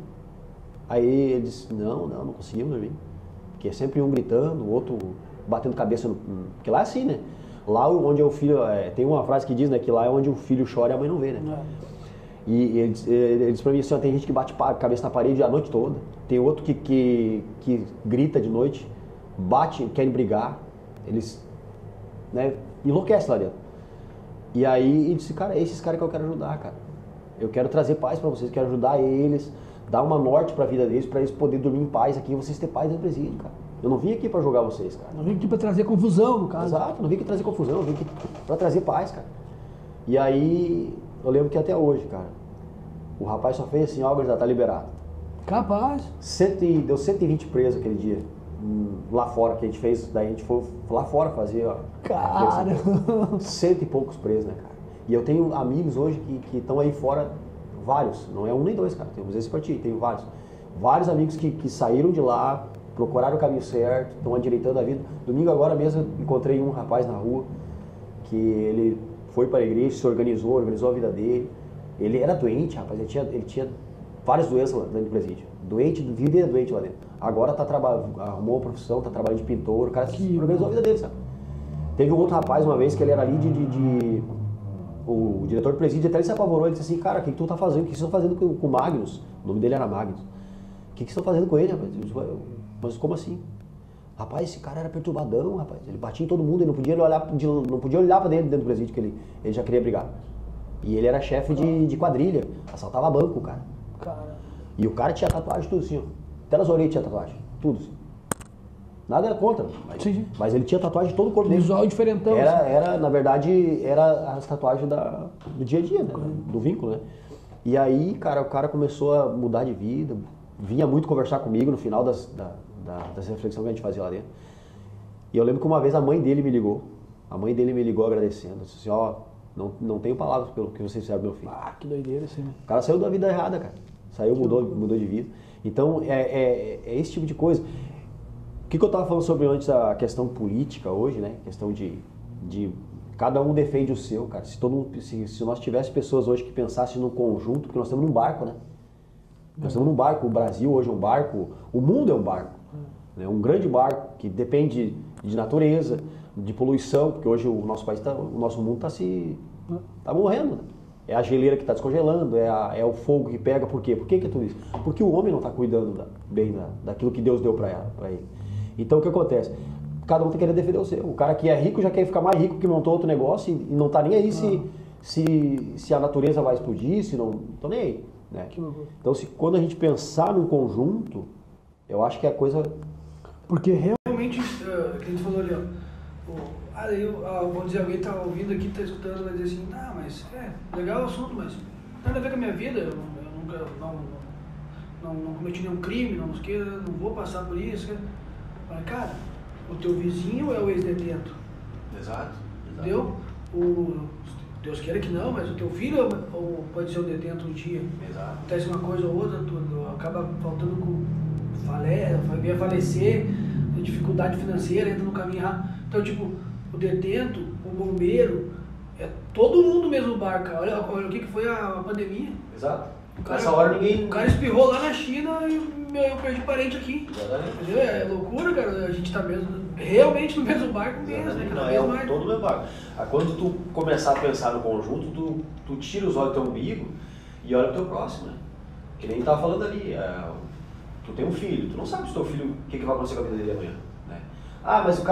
Aí ele disse, não conseguimos dormir. porque é sempre um gritando, o outro batendo cabeça no... Porque lá é assim, né? Lá onde é o filho... tem uma frase que diz, né? Que lá é onde o filho chora e a mãe não vê, né? E ele diz pra mim assim, ó, tem gente que bate a cabeça na parede a noite toda. Tem outro que grita de noite, bate, querem brigar. Eles, né, enlouquecem lá dentro. E aí ele disse, cara, é esses caras que eu quero ajudar, cara. Eu quero trazer paz pra vocês, quero ajudar eles, dar uma norte pra vida deles, pra eles poderem dormir em paz aqui e vocês terem paz no presídio, cara. Eu não vim aqui pra jogar vocês, cara. Não vim aqui pra trazer confusão, no caso. Exato, não vim aqui trazer confusão, eu vim aqui pra trazer paz, cara. E aí, eu lembro que até hoje, cara, o rapaz só fez assim, ó, já tá liberado. Capaz. Deu 120 presos aquele dia, lá fora, que a gente fez, daí a gente foi lá fora fazer, ó. Cara. 100 e poucos presos, né, cara? E eu tenho amigos hoje que estão aí fora, vários, não é um nem dois, cara, temos esse partido, tenho vários. Vários amigos que saíram de lá, procuraram o caminho certo, estão adireitando a vida. Domingo agora mesmo eu encontrei um rapaz na rua, que ele foi para a igreja, se organizou a vida dele. Ele era doente, rapaz, ele tinha várias doenças lá dentro do presídio. Vivia doente lá dentro. Agora arrumou uma profissão, tá trabalhando de pintor, o cara se organizou a vida dele, sabe? Teve um outro rapaz uma vez que ele era ali o diretor do presídio até ele se apavorou, ele disse assim, cara, o que tu tá fazendo? O que vocês estão fazendo com o Magnus? O nome dele era Magnus. O que vocês estão fazendo com ele, rapaz? Eu disse, mas como assim? Rapaz, esse cara era perturbadão, rapaz. Ele batia em todo mundo, ele não podia olhar pra dentro do presídio, que ele já queria brigar. E ele era chefe de quadrilha, assaltava banco, cara. E o cara tinha tatuagem tudo assim, ó. Até nas orelhas tinha tatuagem, tudo assim. Nada contra, mas ele tinha tatuagem de todo o corpo dele. Visual diferentão. Na verdade, era as tatuagens do dia a dia, né? Do vínculo, né? E aí, cara, o cara começou a mudar de vida, vinha muito conversar comigo no final das reflexões que a gente fazia lá dentro. E eu lembro que uma vez a mãe dele me ligou. A mãe dele me ligou agradecendo. Disse assim, ó, não tenho palavras pelo que vocês fizeram pro meu filho. Ah, que doideira isso aí, né? O cara saiu da vida errada, cara. Saiu, mudou de vida. Então, é esse tipo de coisa. O que eu estava falando sobre antes, a questão política hoje, né? A questão de cada um defende o seu, cara. Se nós tivéssemos pessoas hoje que pensassem num conjunto, porque nós estamos num barco, né? Nós estamos num barco, o Brasil hoje é um barco, o mundo é um barco. Né? Um grande barco que depende de natureza, de poluição, porque hoje o nosso país, o nosso mundo está morrendo. Né? É a geleira que está descongelando, é o fogo que pega, por quê? Por que é tudo isso? Porque o homem não está cuidando bem daquilo que Deus deu para ele. Então o que acontece? Cada um está querendo defender o seu. O cara que é rico já quer ficar mais rico, que montou outro negócio e não está nem aí se a natureza vai explodir, se não estou nem aí. Né? Então quando a gente pensar num conjunto, eu acho que a coisa... Porque realmente, que a gente falou ali, ó, vou dizer, alguém tá ouvindo aqui, tá escutando, vai dizer assim, mas legal o assunto, mas não tem nada a ver com a minha vida, eu nunca não cometi nenhum crime, não vou passar por isso. Mas, cara, o teu vizinho é o ex-detento. Exato. Entendeu? Deus queira que não, mas o teu filho pode ser um detento um dia. Exato. Acontece uma coisa ou outra, acaba faltando vem a falecer, dificuldade financeira, entra no caminho errado. Então, tipo, o detento, o bombeiro, é todo mundo no mesmo barco. Olha o que foi a pandemia. Exato. Nessa hora ninguém... O cara espirrou lá na China e eu perdi parente aqui. Exatamente. Entendeu? É loucura, cara. A gente tá realmente no mesmo barco mesmo, né? Cada vez mais. Todo no mesmo barco. Quando tu começar a pensar no conjunto, tu tira os olhos do teu umbigo e olha pro teu próximo, né? Que nem tava falando ali. Tu tem um filho, tu não sabe se teu filho, o que vai acontecer com a vida dele amanhã, né? Mas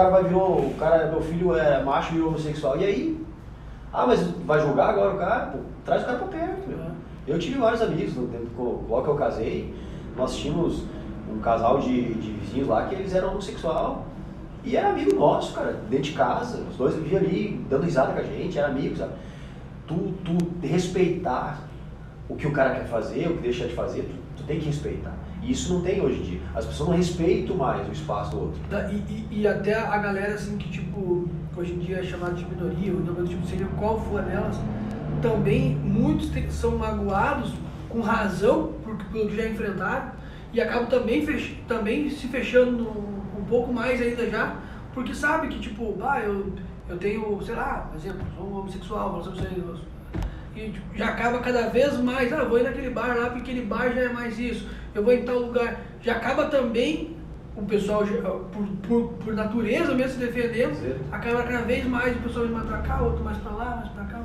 meu filho é macho e homossexual, e aí? Mas vai julgar agora o cara? Pô, traz o cara pra perto, meu. Eu tive vários amigos, logo que eu casei, nós tínhamos um casal de vizinhos lá que eles eram homossexual, e era amigo nosso, cara, dentro de casa, os dois viviam ali, dando risada com a gente, era amigo, sabe? Tu respeitar o que o cara quer fazer, o que deixa de fazer, tu tem que respeitar. E isso não tem hoje em dia. As pessoas não respeitam mais o espaço do outro. E até a galera, assim, que tipo, hoje em dia é chamada de minoria, ou tipo, seja qual for delas, também muitos são magoados, com razão, pelo que já enfrentaram, e acabam também se fechando um pouco mais ainda já, porque sabe que, tipo, eu tenho, sei lá, por exemplo, sou um homossexual, e tipo, já acaba cada vez mais, vou ir naquele bar lá, porque aquele bar já é mais isso, eu vou em tal lugar, já acaba também o pessoal, por natureza mesmo se defendendo, acaba cada vez mais o pessoal indo mais pra cá, outro mais pra lá, mais pra cá,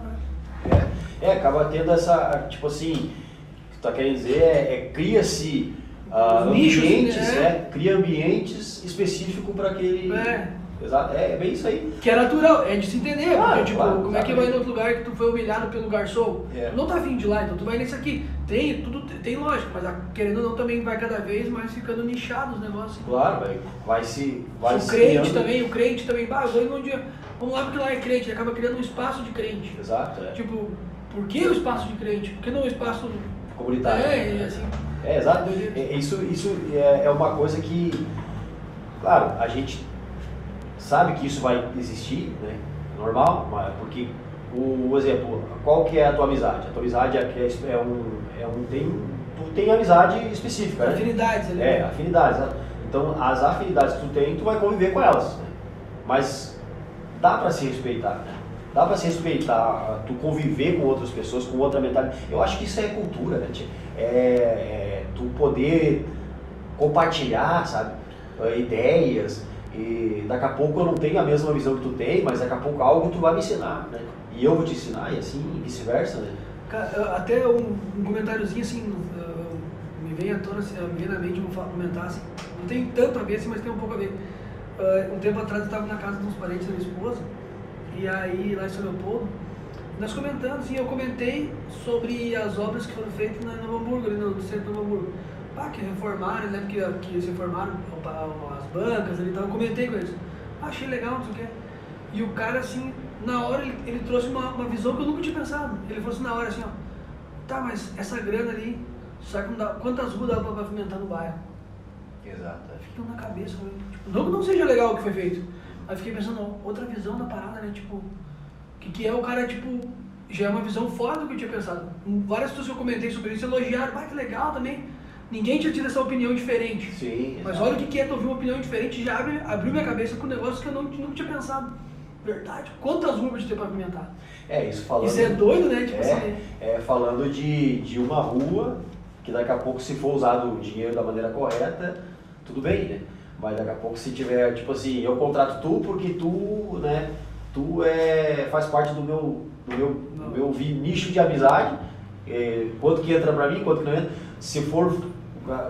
acaba tendo essa, tipo assim, o que tu tá querendo dizer cria-se ambientes, cria ambientes específicos para aquele... Exato, é bem isso aí. Que é natural, é de se entender, porque tipo, como é que vai em outro lugar que tu foi humilhado pelo garçom? Tu não tá afim de ir lá, então tu vai nesse aqui. Tem lógica, mas querendo ou não também vai cada vez mais ficando nichado os negócios. Claro, vai o crente também, eu vou ir num dia, vamos lá porque lá é crente, ele acaba criando um espaço de crente. Exato, Tipo, por que o espaço de crente? Por que não o espaço comunitário? Assim. Exato. Isso é uma coisa que, claro, a gente sabe que isso vai existir, né? Normal, porque o exemplo, qual que é a tua amizade? A tua amizade tu tem amizade específica, né? Afinidades, né? Afinidades. Né? Então, as afinidades que tu tem, tu vai conviver com elas, né? Mas dá para se respeitar, né? Dá para se respeitar, tu conviver com outras pessoas, com outra mentalidade. Eu acho que isso é cultura, né? Tu poder compartilhar, sabe? Ideias. E daqui a pouco eu não tenho a mesma visão que tu tem, mas daqui a pouco algo tu vai me ensinar, né? E eu vou te ensinar, e assim, vice-versa, né? Até um comentáriozinho assim, me vem à tona, me vem na mente, vou comentar assim, não tem tanto a ver assim, mas tem um pouco a ver. Um tempo atrás eu estava na casa de uns parentes da minha esposa, e aí lá em São Leopoldo, nós comentando, assim, eu comentei sobre as obras que foram feitas na Novo Hamburgo, ali no centro de Novo Hamburgo. Que reformaram, né? Que se reformaram as bancas ali, então eu comentei com eles. Achei legal, não sei o quê. E o cara, assim, na hora ele trouxe uma visão que eu nunca tinha pensado. Ele falou assim na hora assim, ó, tá, mas essa grana ali, sabe quantas ruas dá pra pavimentar no bairro? Exato. Aí fiquei na cabeça, tipo, não que não seja legal o que foi feito. Aí fiquei pensando, outra visão da parada, né? Tipo, que é o cara, tipo, já é uma visão fora do que eu tinha pensado. Várias pessoas que eu comentei sobre isso elogiaram, que legal também. Ninguém tinha tido essa opinião diferente. Sim, mas olha o que é tu ouvir uma opinião diferente, já abriu minha cabeça com um negócio que eu nunca tinha pensado. Verdade. Quantas ruas de ter pavimentado? Isso é doido, né? Tipo assim. Falando de uma rua que daqui a pouco, se for usado o dinheiro da maneira correta, tudo bem, né? Mas daqui a pouco, se tiver, tipo assim, eu contrato tu porque tu, né? Tu faz parte do meu nicho de amizade. Quanto que entra pra mim, quanto que não entra. Se for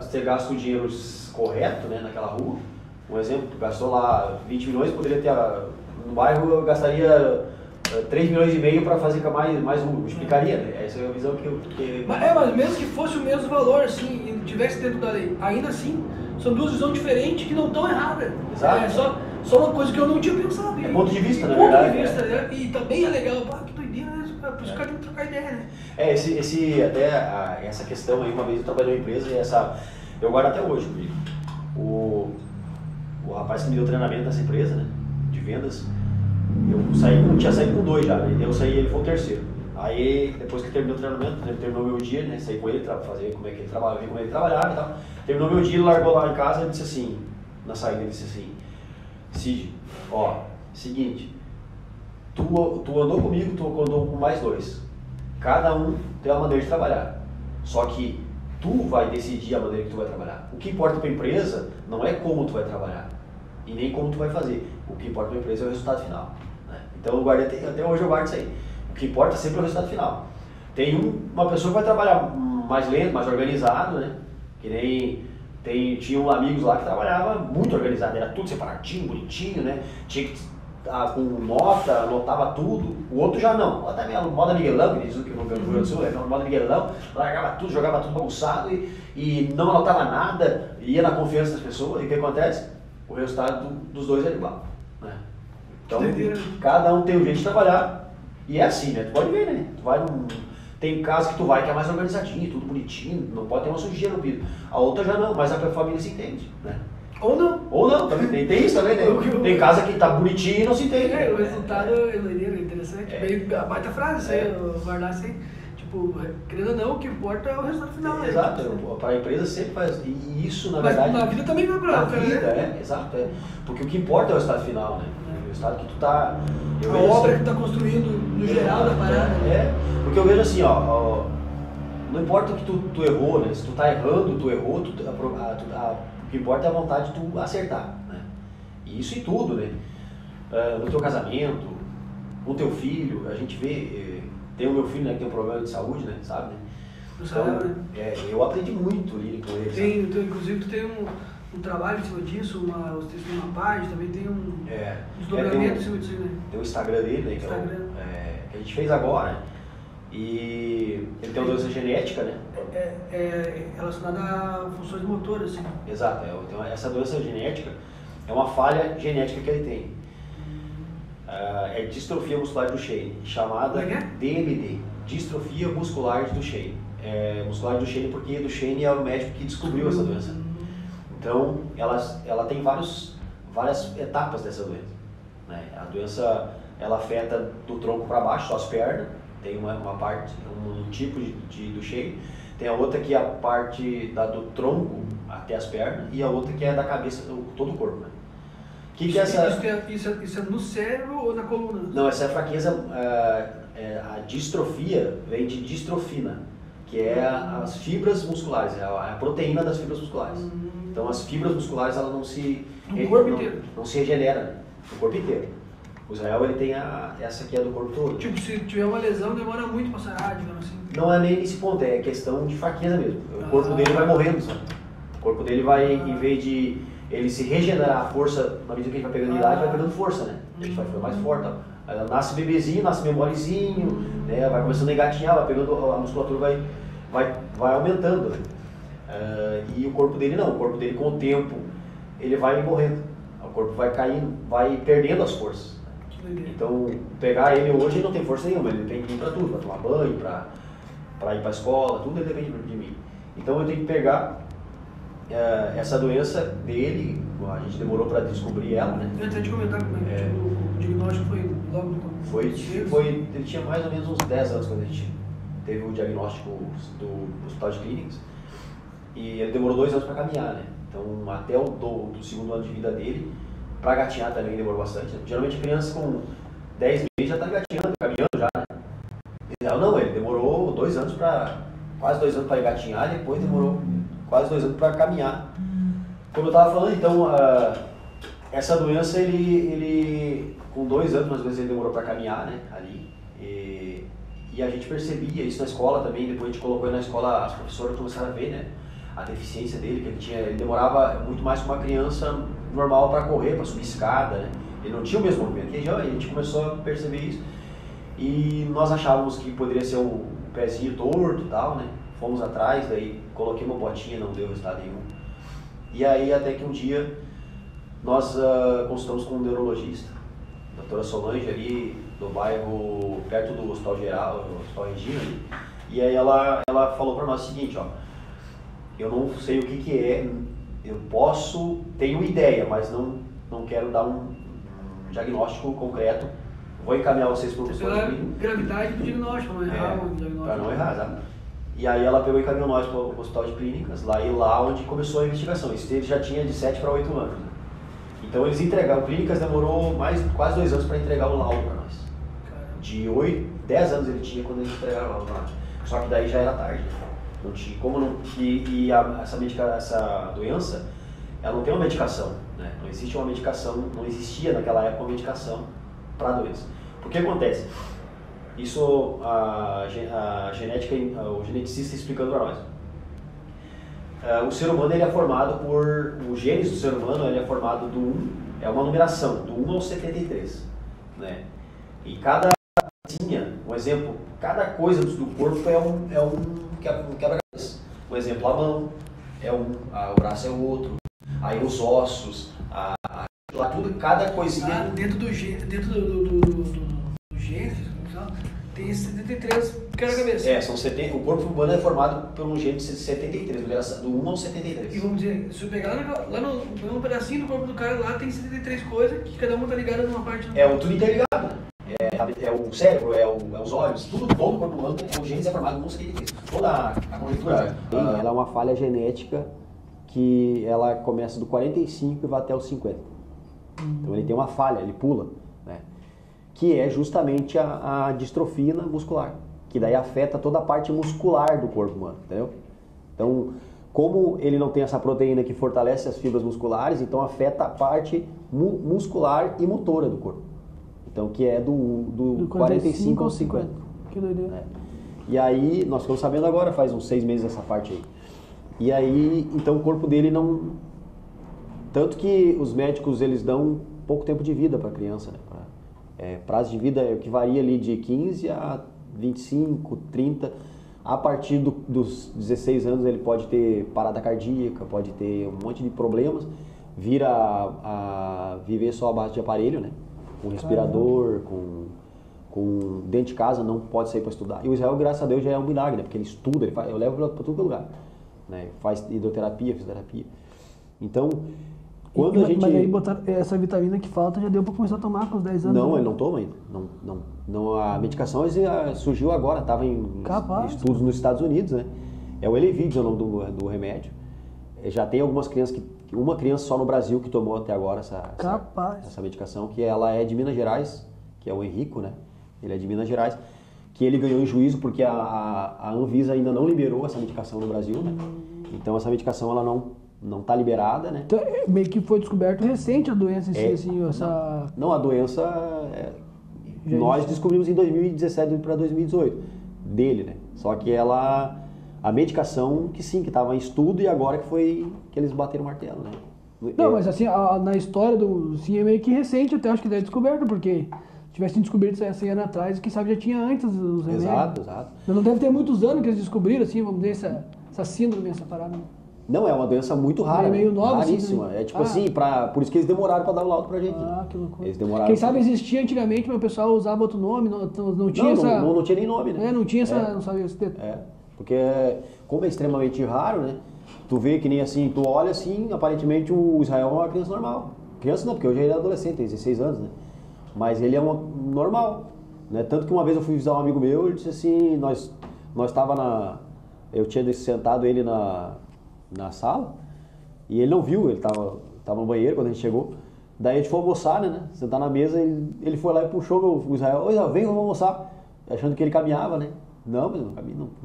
você gasta o dinheiro correto, né, naquela rua, um exemplo, tu gastou lá 20 milhões, poderia ter, no bairro eu gastaria 3 milhões e meio para fazer mais rua, explicaria, né? Essa é a visão que... Mas mesmo que fosse o mesmo valor, assim, e tivesse dentro da lei, ainda assim, são duas visões diferentes que não estão erradas. Exato. Só uma coisa que eu não tinha pensado. É ponto de vista, na verdade. Ponto de vista, né? E também é legal, que doideira, né? Por isso que tem que trocar ideia, né? Essa questão aí, uma vez eu trabalhei numa empresa e eu guardo até hoje comigo. O rapaz que me deu treinamento nessa empresa, né, de vendas, tinha saído com 2 já, né? Eu saí, ele foi o terceiro. Aí, depois que terminou o treinamento, ele terminou meu dia, né, saí com ele para fazer como é que ele trabalhava, ver como ele trabalhava e tal. Terminou meu dia, ele largou lá em casa e disse assim, na saída, ele disse assim: Cid, seguinte, tu andou comigo, tu andou com mais 2. Cada um tem uma maneira de trabalhar. Só que tu vai decidir a maneira que tu vai trabalhar. O que importa para a empresa não é como tu vai trabalhar e nem como tu vai fazer. O que importa para a empresa é o resultado final, né? Então eu guardei, até hoje eu guardo isso aí. O que importa sempre é o resultado final. Tem uma pessoa que vai trabalhar mais lento, mais organizado, né? Que nem tinham amigos lá que trabalhava muito organizado, era tudo separadinho, bonitinho, né? Tinha que com nota, anotava tudo. O outro já não. Até mesmo moda Miguelão, que diz que no Rio Grande do Sul, moda Miguelão, largava tudo, jogava tudo bagunçado e não anotava nada, ia na confiança das pessoas. E o que acontece? O resultado dos dois é igual, né? Então, cada um tem um jeito de trabalhar. E é assim, né? Tu pode ver, né? Tu vai tem casa que tu vai que é mais organizadinho, tudo bonitinho, não pode ter uma sujeira no piso. A outra já não, mas a família se entende, né? Ou não, também tem isso também, né? Tem casa que tá bonitinho e não se entende. O resultado é interessante. A baita frase, isso aí, eu guardar assim. Tipo, querendo ou não, o que importa é o resultado final, né? Exato, para a empresa sempre faz. E isso, na verdade. Mas na vida também vai pra na vida, né? Exato. Porque o que importa é o resultado final, né? O resultado que tu tá. A obra que tu tá construindo no geral da parada. Porque eu vejo assim, não importa o que tu errou, né? Se tu tá errando, tu errou, O que importa é a vontade de tu acertar, né? E isso em tudo, né? No teu casamento, com o teu filho, a gente vê, tem o meu filho, né, que tem um problema de saúde, né, sabe? Então, eu aprendi muito ali com ele. Inclusive tu tem um trabalho em cima disso, você tem uma página, também tem um desdobramento em cima disso, né? Tem o Instagram dele, né, que a gente fez agora, e ele tem uma doença genética, né? Relacionada a funções motoras, assim. Exato, então essa doença genética é uma falha genética que ele tem. É distrofia muscular do Duchenne, chamada DMD, distrofia muscular de Duchenne. Muscular de Duchenne porque Duchenne é o médico que descobriu essa doença. Então, ela tem várias etapas dessa doença, né? A doença, ela afeta do tronco para baixo, só as pernas, tem uma parte, um tipo de Duchenne. Tem a outra que é a parte do tronco até as pernas e a outra que é da cabeça, todo o corpo, né? Isso é no cérebro ou na coluna? Não, essa é a fraqueza, a distrofia vem de distrofina, que é as fibras musculares, é a proteína das fibras musculares. Então as fibras musculares elas não se regeneram no corpo inteiro. O Israel ele tem essa aqui é do corpo todo. Tipo, se tiver uma lesão demora muito para sarar, digamos assim. Não é nem nesse ponto, é questão de fraqueza mesmo. O corpo dele vai morrendo, sabe? O corpo dele vai, em vez de ele se regenerar a força, na medida que ele vai pegando idade, vai pegando força, né? A gente vai ficando mais forte. Aí nasce bebezinho, nasce meio molezinho, né? Vai começando a engatinhar, vai pegando, a musculatura vai aumentando, né? E o corpo dele não, o corpo dele com o tempo, ele vai morrendo. O corpo vai caindo, vai perdendo as forças. Então, pegar ele hoje ele não tem força nenhuma, ele depende de mim para tudo, para tomar banho, para ir para a escola, tudo ele depende de mim. Então eu tenho que pegar essa doença dele, a gente demorou para descobrir ela, né? Antes de comentar como o diagnóstico foi logo no começo? Ele tinha mais ou menos uns 10 anos quando a gente teve o diagnóstico do Hospital de Clínicas. E ele demorou 2 anos para caminhar, né? Então até do segundo ano de vida dele, para gatinhar também demorou bastante. Geralmente a criança com 10 meses já está gatinhando, caminhando já, né? Não, ele demorou 2 anos quase 2 anos para gatinhar, depois demorou quase 2 anos para caminhar. Como eu estava falando, então, essa doença, ele com 2 anos, mais ou menos, ele demorou para caminhar, né, ali. E a gente percebia isso na escola também, depois a gente colocou ele na escola, as professoras começaram a ver, né, a deficiência dele, que ele demorava muito mais que uma criança normal para correr, para subir escada, né. Ele não tinha o mesmo movimento, e a gente começou a perceber isso. E nós achávamos que poderia ser um pezinho torto e tal, né. Fomos atrás, daí coloquei uma botinha, não deu resultado nenhum. E aí até que um dia nós consultamos com um neurologista, a doutora Solange ali do bairro, perto do Hospital Geral, do Hospital Regina ali. E aí ela falou para nós o seguinte, ó, eu não sei o que é, eu tenho ideia, mas não quero dar um diagnóstico concreto, vou encaminhar vocês para o Pela gravidade do diagnóstico, não errar o diagnóstico. Para não errar, sabe? E aí ela pegou e encaminhou nós para o Hospital de Clínicas, lá onde começou a investigação. Isso ele já tinha de 7 para 8 anos. Né? Então eles entregaram, Clínicas demorou quase 2 anos para entregar o laudo para nós. De 10 anos ele tinha quando eles entregaram o laudo para nós. Só que daí já era tarde. Não tinha, essa doença, ela não tem uma medicação. Né? Não existe uma medicação, não existia naquela época uma medicação para a doença. O que acontece? Isso a genética, o geneticista explicando para nós. O ser humano ele é formado os genes do ser humano ele é formado é uma numeração, do 1 ao 73. Né? E cada um exemplo, cada coisa do corpo é um quebra-cabeça. Um exemplo, a mão é o braço é o outro, aí os ossos, tudo, cada coisinha. Dentro do gene, tem 73 quebra-cabeça. São 70, o corpo humano é formado por um gene de 73, do 1 ao 73. E vamos dizer, se eu pegar lá no pedacinho do corpo do cara, lá tem 73 coisas que cada uma tá ligada numa parte. Tudo interligado. É o cérebro, os olhos, todo o corpo humano, o gene é formado com 73. Toda a conjuntura. Ela é uma falha genética que ela começa do 45 e vai até os 50. Então ele tem uma falha, ele pula, né? Que é justamente a distrofina muscular, que daí afeta toda a parte muscular do corpo humano, entendeu? Então, como ele não tem essa proteína que fortalece as fibras musculares, então afeta a parte muscular e motora do corpo. Então, que é do 45 ao 50. Que doideira. É. E aí, nós ficamos sabendo agora, faz uns 6 meses essa parte aí. E aí, então o corpo dele não... Tanto que os médicos, eles dão pouco tempo de vida para a criança, né? Prazo de vida que varia ali de 15 a 25, 30. A partir dos 16 anos ele pode ter parada cardíaca, pode ter um monte de problemas, vira a viver só à base de aparelho, né? Com respirador, com dentro de casa, não pode sair para estudar. E o Israel, graças a Deus, já é um milagre, né? Porque ele estuda, eu levo para todo lugar, né? Faz hidroterapia, fisioterapia. Então, quando a gente... Mas aí botar essa vitamina que falta já deu para começar a tomar com os 10 anos? Não, né? ele não toma ainda. Não, a medicação surgiu agora, estava em estudos nos Estados Unidos, né? É o Elevides, é o nome do remédio. Já tem algumas crianças, uma criança só no Brasil que tomou até agora essa medicação, que ela é de Minas Gerais, que é o Henrico, né? Ele é de Minas Gerais, que ele ganhou em juízo porque a Anvisa ainda não liberou essa medicação no Brasil, né? Então essa medicação ela não está liberada, né? Então, meio que foi descoberto recente a doença em si, assim, essa... Não, a doença, nós descobrimos em 2017 para 2018, dele, né? Só que a medicação que sim, que estava em estudo e agora que eles bateram o martelo, né? Não, mas assim, na história sim, é meio que recente até, acho que daí descoberto, porque se tivessem descoberto isso há 100 anos atrás, quem sabe já tinha antes os remédios. Exato. Mas não deve ter muitos anos que eles descobriram, assim, vamos dizer, essa síndrome, essa parada. Não, é uma doença muito rara. É meio nova, raríssima. Assim, é tipo assim, por isso que eles demoraram para dar o laudo pra gente. Que loucura. Eles demoraram. Quem sabe existia antigamente, mas o pessoal usava outro nome, não tinha essa... Não tinha nem nome, né? Não tinha essa, não sabia esse dedo. Porque como é extremamente raro, né? Tu vê que nem assim, tu olha assim, aparentemente o Israel é uma criança normal. Criança não, porque hoje ele é adolescente, tem 16 anos, né? Mas ele é normal, né? Tanto que uma vez eu fui visitar um amigo meu, ele disse assim, nós estava eu tinha sentado ele na sala, e ele não viu, ele tava no banheiro quando a gente chegou. Daí a gente foi almoçar, né? Sentar na mesa, ele foi lá e puxou o Israel, ô Israel, vem, vamos almoçar. Achando que ele caminhava, né? Não, mas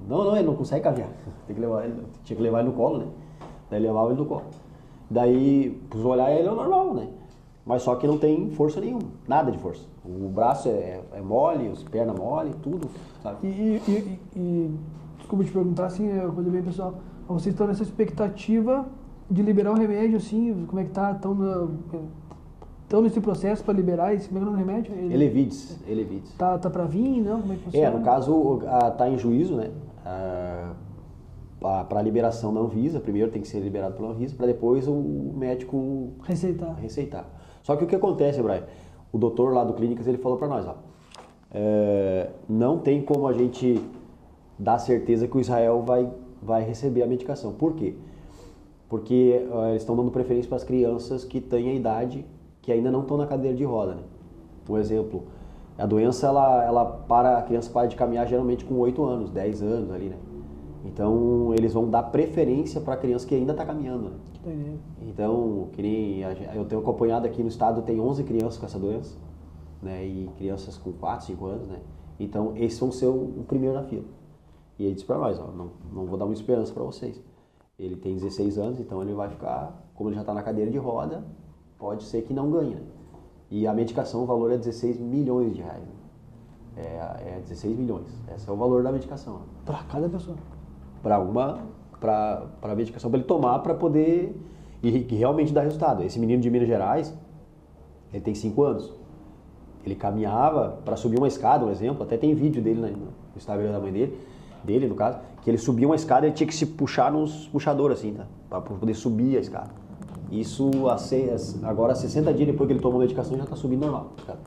não, ele não consegue caminhar. Tinha que levar ele no colo, né? Daí levava ele no colo. Daí, pros olhar, ele é normal, né? Mas só que não tem força nenhuma, nada de força. O braço é mole, as pernas mole, tudo, sabe? Desculpa te perguntar, assim, é uma coisa bem pessoal. Vocês estão nessa expectativa de liberar o remédio, assim, como é que tá? Estão nesse processo para liberar esse mesmo remédio? Elevides. Tá para vir, não? Como é que funciona? No caso, tá em juízo, né? Para a liberação da Anvisa, primeiro tem que ser liberado pela Anvisa, para depois o médico receitar. Só que o que acontece, Brian? O doutor lá do Clínicas, ele falou para nós, não tem como a gente dar certeza que o Israel vai receber a medicação. Por quê? Porque eles estão dando preferência para as crianças que têm a idade, que ainda não estão na cadeira de roda, né? Por exemplo, a doença, a criança para de caminhar geralmente com 8 anos, 10 anos ali, né? Então, eles vão dar preferência para a criança que ainda está caminhando, né? Que doideira. Então, que nem eu tenho acompanhado aqui no estado, tem 11 crianças com essa doença, né? E crianças com 4, 5 anos, né? Então, esses vão ser o primeiro na fila. E ele disse para nós, não vou dar uma esperança para vocês. Ele tem 16 anos, então ele vai ficar, como ele já está na cadeira de roda, pode ser que não ganhe, né? E a medicação, o valor é 16 milhões de reais. Né? É 16 milhões. Esse é o valor da medicação. Né? Para cada pessoa. Para a medicação, para ele tomar, para poder e realmente dar resultado. Esse menino de Minas Gerais, ele tem 5 anos. Ele caminhava para subir uma escada, um exemplo, até tem vídeo dele no Instagram da mãe dele no caso, que ele subia uma escada e ele tinha que se puxar nos puxadores assim, tá? Para poder subir a escada. Isso agora 60 dias depois que ele tomou a medicação já está subindo normal. Cara.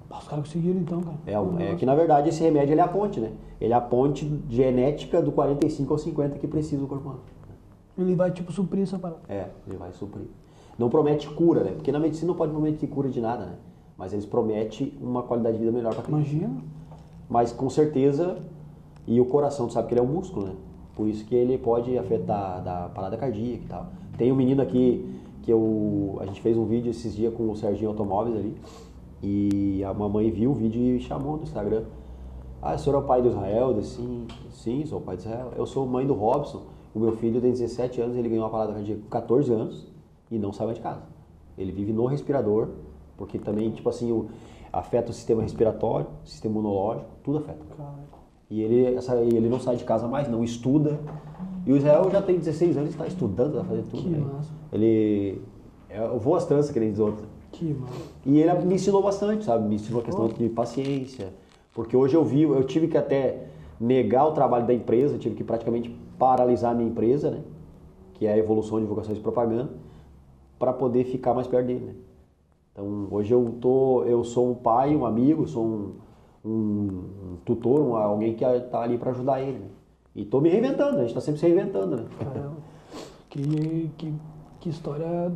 Os caras conseguiram então, cara. É que na verdade esse remédio ele é a ponte, né? Ele é a ponte genética do 45 ao 50 que precisa do corpo humano. Ele vai tipo suprir essa parada. Ele vai suprir. Não promete cura, né? Porque na medicina não pode prometer cura de nada, né? Mas eles prometem uma qualidade de vida melhor para a criança. Imagina. Mas com certeza, e o coração, tu sabe que ele é um músculo, né? Por isso que ele pode afetar da parada cardíaca e tal. Tem um menino aqui que a gente fez um vídeo esses dias com o Serginho Automóveis ali, e a mamãe viu o vídeo e chamou no Instagram. O senhor é o pai do Israel? Eu disse, sim, sou o pai de Israel. Eu sou mãe do Robson. O meu filho tem 17 anos, ele ganhou uma parada cardíaca com 14 anos e não sai mais de casa. Ele vive no respirador, porque também, tipo assim, afeta o sistema respiratório, o sistema imunológico, tudo afeta. E ele não sai de casa mais, não estuda. E o Israel já tem 16 anos e está estudando, está fazendo tudo. Que massa. Ele... Eu vou às tranças, que nem diz outro. Que massa. E ele me ensinou bastante, sabe? Me ensinou a questão de paciência. Porque hoje eu tive que até negar o trabalho da empresa, tive que praticamente paralisar a minha empresa, né? Que é a Evolução de Divulgações e Propaganda, para poder ficar mais perto dele, né? Então, hoje eu sou um pai, um amigo, sou um tutor, alguém que está ali para ajudar ele, né? E estou me reinventando, a gente está sempre se reinventando, né? Caramba. Que história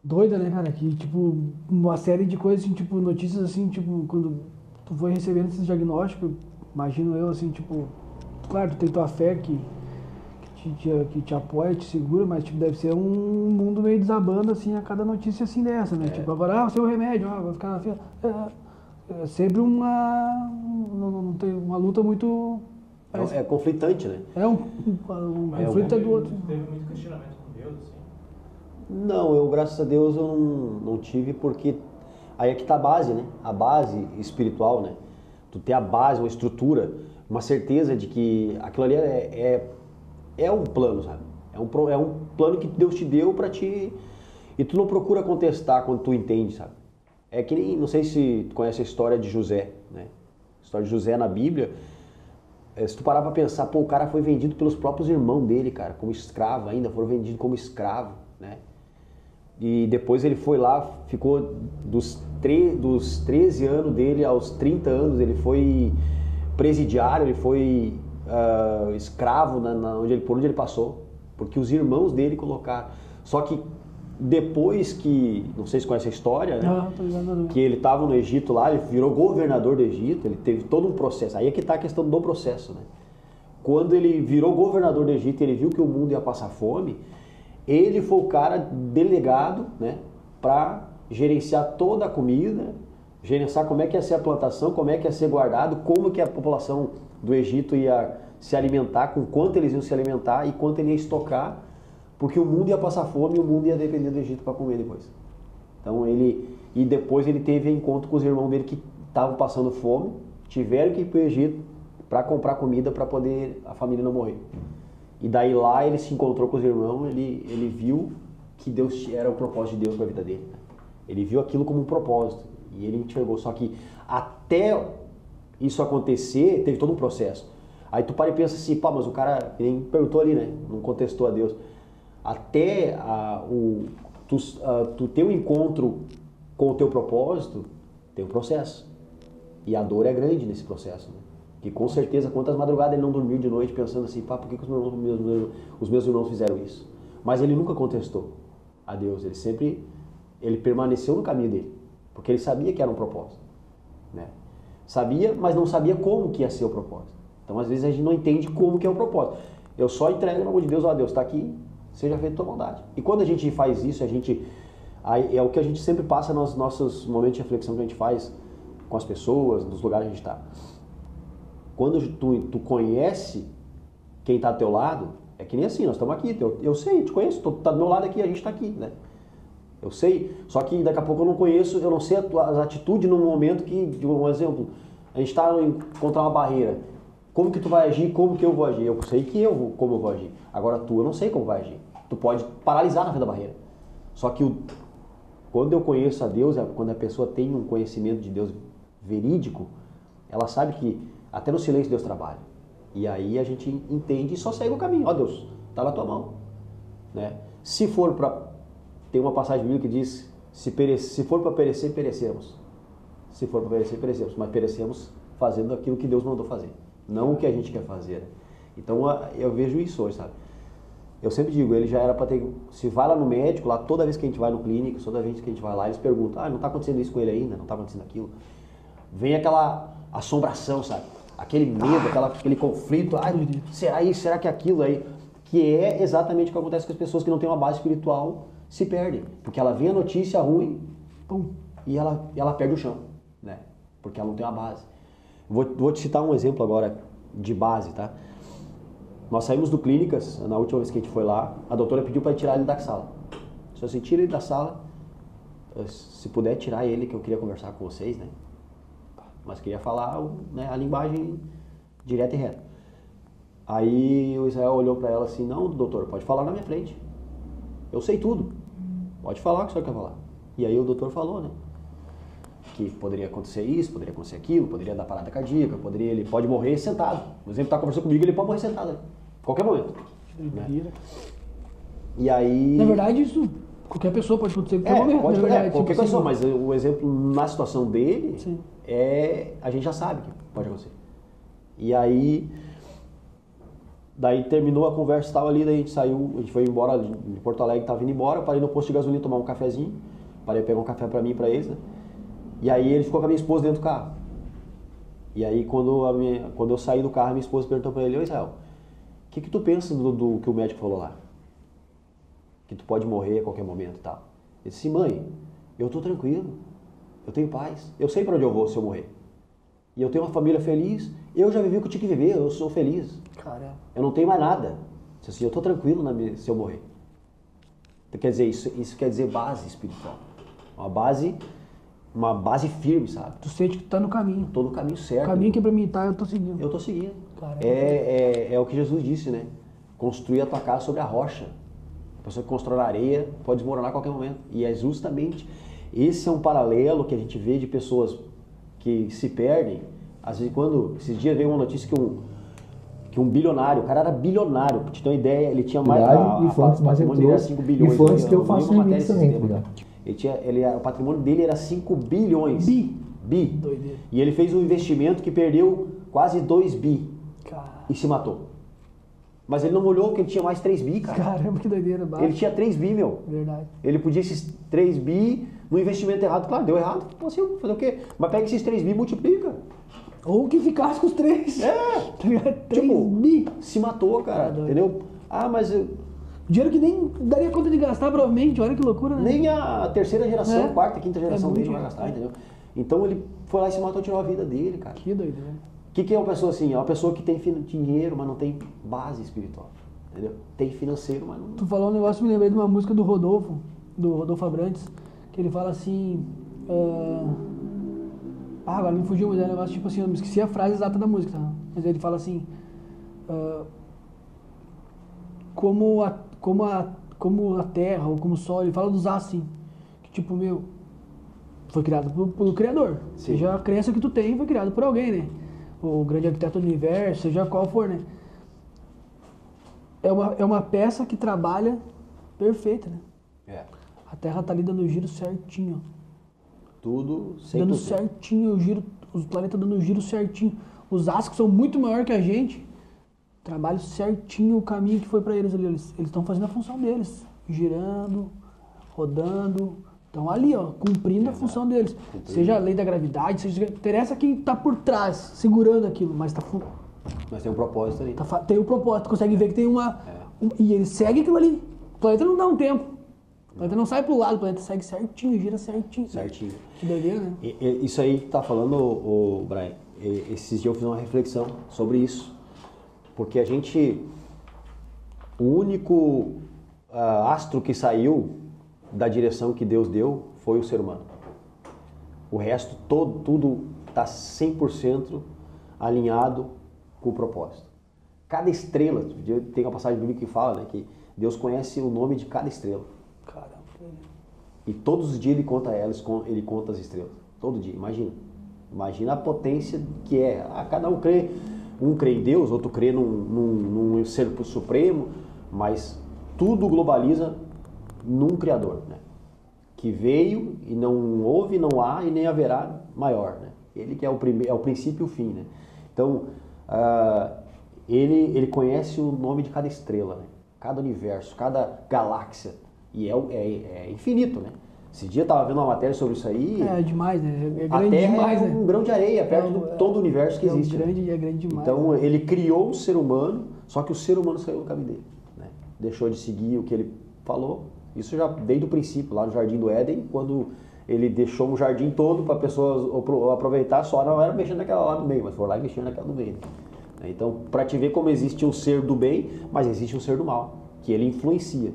doida, né, cara? Que, tipo, uma série de coisas, assim, tipo, notícias, assim, tipo, quando tu foi recebendo esses diagnósticos, imagino eu, assim, tipo, claro, tu tem tua fé que te apoia, te segura, mas, tipo, deve ser um mundo meio desabando, assim, a cada notícia, assim, dessa, né? Tipo, agora, seu remédio, vai ficar na fila. É sempre não tem uma luta muito... É conflitante, né? Um conflito do outro. Teve muito questionamento com Deus, assim? Não, graças a Deus, eu não tive, porque aí é que tá a base, né? A base espiritual, né? Tu ter a base, uma estrutura, uma certeza de que aquilo ali é um plano, sabe? É um plano que Deus te deu para ti, e tu não procura contestar quando tu entende, sabe? É que nem, não sei se tu conhece a história de José, né? A história de José na Bíblia, se tu parar pra pensar, pô, o cara foi vendido pelos próprios irmãos dele, cara, como escravo ainda, foram vendidos como escravo, né? E depois ele foi lá, ficou dos 13 anos dele aos 30 anos, ele foi presidiário, ele foi escravo por onde ele passou, porque os irmãos dele colocaram. Só que depois que, não sei se conhece a história, né? Que ele estava no Egito lá, ele virou governador do Egito, ele teve todo um processo. Aí é que está a questão do processo, né? Quando ele virou governador do Egito, ele viu que o mundo ia passar fome, ele foi o cara delegado, né, para gerenciar toda a comida, gerenciar como é que ia ser a plantação, como é que ia ser guardado, como que a população do Egito ia se alimentar, com quanto eles iam se alimentar e quanto ele ia estocar, porque o mundo ia passar fome e o mundo ia depender do Egito para comer depois. Então e depois ele teve encontro com os irmãos dele que estavam passando fome, tiveram que ir para o Egito para comprar comida para poder a família não morrer. E daí lá ele se encontrou com os irmãos, ele viu que Deus era o propósito de Deus para a vida dele. Ele viu aquilo como um propósito e ele enxergou. Só que até isso acontecer, teve todo um processo. Aí tu para e pensa assim, pá, mas o cara nem perguntou ali, né? Não contestou a Deus. Até tu ter um encontro com o teu propósito, tem um processo. E a dor é grande nesse processo, né? Que com certeza, quantas madrugadas ele não dormiu de noite pensando assim, pá, por que os meus irmãos fizeram isso? Mas ele nunca contestou a Deus, ele permaneceu no caminho dele, porque ele sabia que era um propósito, né? Sabia, mas não sabia como que ia ser o propósito. Então, às vezes, a gente não entende como que é o propósito. Eu só entrego no amor de Deus, ó, Deus, está aqui, seja feita a tua vontade. E quando a gente faz isso, é o que a gente sempre passa nos nossos momentos de reflexão que a gente faz com as pessoas, nos lugares que a gente está. Quando tu conhece quem está ao teu lado, é que nem assim, nós estamos aqui, eu sei, te conheço, tu está do meu lado aqui, a gente está aqui, né? Eu sei, só que daqui a pouco eu não conheço, eu não sei as atitudes num momento que, de um exemplo, a gente está encontrar uma barreira. Como que tu vai agir, como que eu vou agir? Eu sei como eu vou agir. Agora eu não sei como vai agir. Tu pode paralisar na frente da barreira. Só que quando eu conheço a Deus, quando a pessoa tem um conhecimento de Deus verídico, ela sabe que até no silêncio Deus trabalha. E aí a gente entende e só segue o caminho. Ó, Deus, está na tua mão, né? Se for para... Tem uma passagem bíblica que diz, se for para perecer, perecemos. Se for para perecer, perecemos. Mas perecemos fazendo aquilo que Deus mandou fazer. Não o que a gente quer fazer. Então eu vejo isso hoje, sabe? Eu sempre digo, ele já era para ter... Se vai lá no médico, lá toda vez que a gente vai no clínico, toda vez que a gente vai lá, eles perguntam, não está acontecendo isso com ele ainda, não está acontecendo aquilo. Vem aquela assombração, sabe? Aquele medo, aquele conflito, será isso, será que é aquilo aí? Que é exatamente o que acontece com as pessoas que não têm uma base espiritual, se perdem. Porque ela vê a notícia ruim, pum, e ela perde o chão, né? Porque ela não tem uma base. Vou te citar um exemplo agora de base, tá? Nós saímos do Clínicas, na última vez que a gente foi lá, a doutora pediu para tirar ele da sala. Se você tira ele da sala, se puder tirar ele, que eu queria conversar com vocês, né? Mas queria falar, né, a linguagem direta e reta. Aí o Israel olhou para ela assim, não, doutor, pode falar na minha frente. Eu sei tudo. Pode falar o que o senhor quer falar. E aí o doutor falou, né? Que poderia acontecer isso, poderia acontecer aquilo, poderia dar parada cardíaca, ele pode morrer sentado. Por exemplo, está conversando comigo, ele pode morrer sentado, né? Qualquer momento. Né? E aí... Na verdade, isso qualquer pessoa pode acontecer em qualquer momento. Pode, verdade, qualquer tipo pessoa, assim, mas o exemplo na situação dele, Sim. a gente já sabe que pode acontecer. E aí... Daí terminou a conversa, estava ali, daí a gente saiu, a gente foi embora de Porto Alegre, estava indo embora, parei no posto de gasolina tomar um cafezinho, parei pegar um café para mim e para eles, né? E aí ele ficou com a minha esposa dentro do carro. E aí quando eu saí do carro, a minha esposa perguntou para ele, ô Israel, o que tu pensa do que o médico falou lá? Que tu pode morrer a qualquer momento e tal. Ele disse, mãe, eu tô tranquilo, eu tenho paz, eu sei para onde eu vou se eu morrer. E eu tenho uma família feliz, eu já vivi o que eu tinha que viver, eu sou feliz. Caramba. Eu não tenho mais nada. Assim, eu estou tranquilo se eu morrer. Então, quer dizer, isso quer dizer base espiritual. Uma base firme, sabe? Tu sente que tu tá no caminho. Estou no caminho certo. O caminho que é pra mim tá, eu tô seguindo. Eu estou seguindo. Caramba. É o que Jesus disse, né? Construir a tua casa sobre a rocha. A pessoa que constrói na areia pode desmoronar a qualquer momento. E é justamente esse é um paralelo que a gente vê de pessoas que se perdem. Às vezes, esses dias veio uma notícia que um bilionário, o cara era bilionário, pra te ter uma ideia, ele tinha mais... E foi antes, mas patrimônio dele era 5 bilhões. E foi antes que eu faço uma remix também, tá ligado? O patrimônio dele era 5 bilhões. Bi. Doideira. E ele fez um investimento que perdeu quase 2 bi Caramba. e se matou. Mas ele não olhou que ele tinha mais 3 bi, cara. Caramba, que doideira. Baixo. Ele tinha 3 bi, meu. Verdade. Ele podia esses 3 bi no investimento errado. Claro, deu errado. Pô, assim, fazer o quê? Mas pega esses 3 bi e multiplica. Ou que ficasse com os 3. Tá ligado? 3 Tipo, bi. se matou, cara. doido. Entendeu? Ah, mas Dinheiro que nem daria conta de gastar, provavelmente. Olha que loucura, né? nem a terceira geração, É. quarta, quinta geração muito dele vai gastar, entendeu? Então ele foi lá e se matou e tirou a vida dele, cara. Que doideira. O que é uma pessoa assim? É uma pessoa que tem dinheiro, mas não tem base espiritual. Entendeu? Tem financeiro, mas não... Tu falou um negócio, me lembrei de uma música do Rodolfo Abrantes, que ele fala assim... agora me fugiu, mas é um negócio tipo assim, eu me esqueci a frase exata da música, tá? Mas ele fala assim... como a terra ou como o sol, ele fala dos astros assim, que tipo, foi criado pelo Criador. Sim. Seja a crença que tu tem, foi criado por alguém, né? O grande arquiteto do universo, seja qual for, né? É uma peça que trabalha perfeita, né? É. A Terra tá ali dando o giro certinho, ó. Tudo 100%. Dando certinho o giro, os planetas dando o giro certinho. Os astros que são muito maiores que a gente, trabalham certinho o caminho que foi para eles ali. Eles estão fazendo a função deles, girando, rodando, estão ali, ó, cumprindo a função deles. Seja a lei da gravidade, seja interessa quem tá por trás, segurando aquilo, mas Mas tem um propósito ali. tem o propósito, consegue ver que tem e ele segue aquilo ali. O planeta não dá um tempo. O planeta não sai pro lado, o planeta segue certinho, gira certinho. Certinho. Que doideira, né? Isso aí que tá falando, o Brian, esses dias eu fiz uma reflexão sobre isso. Porque o único astro que saiu da direção que Deus deu foi o ser humano. O resto, tudo está 100% alinhado com o propósito. Cada estrela, tem uma passagem bíblica que fala, né, que Deus conhece o nome de cada estrela. Caramba. E todos os dias ele conta elas, ele conta as estrelas. Todo dia, imagina. Imagina a potência que é. Cada um crê em Deus, outro crê num ser supremo, mas tudo globaliza num Criador, né? Que veio e não houve, não há e nem haverá maior, né? Ele que é o princípio e o fim, né? Então, ele conhece o nome de cada estrela, né? Cada universo, cada galáxia, e é infinito, né? Esse dia eu estava vendo uma matéria sobre isso aí. É demais, né? É a grande Terra demais, é né? um grão de areia perto de todo o universo que existe. É grande demais. Então né? ele criou o ser humano, só que o ser humano saiu do caminho dele, né? Deixou de seguir o que ele falou. Isso já desde o princípio, lá no Jardim do Éden, quando ele deixou um jardim todo para pessoas aproveitar, só não era mexendo naquela lá do meio, mas foram lá e mexendo naquela do meio. né? Então, para te ver como existe um ser do bem, mas existe um ser do mal, que ele influencia,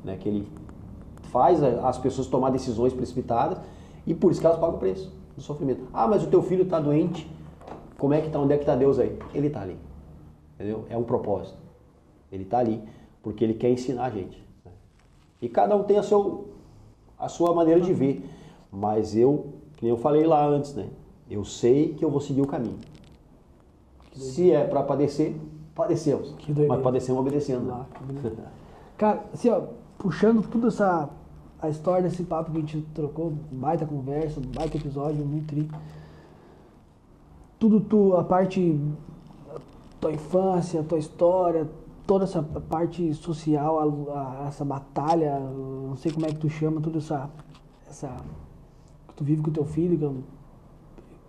né? Que ele faz as pessoas tomar decisões precipitadas e por isso que elas pagam o preço do sofrimento. Ah, mas o teu filho está doente, como é que tá? Onde é que está Deus aí? Ele está ali, entendeu? É um propósito. Ele está ali porque ele quer ensinar a gente, né? E cada um tem a sua maneira de ver, mas que nem eu falei lá antes, né? Eu sei que eu vou seguir o caminho. Se é para padecer, padecemos. Mas padecemos obedecendo. Lá, cara, assim, ó, puxando toda a história desse papo que a gente trocou, baita conversa, baita episódio, muito tri. Tudo a parte, tua infância, tua história, toda essa parte social, essa batalha, não sei como é que tu chama, toda essa que tu vive com o teu filho,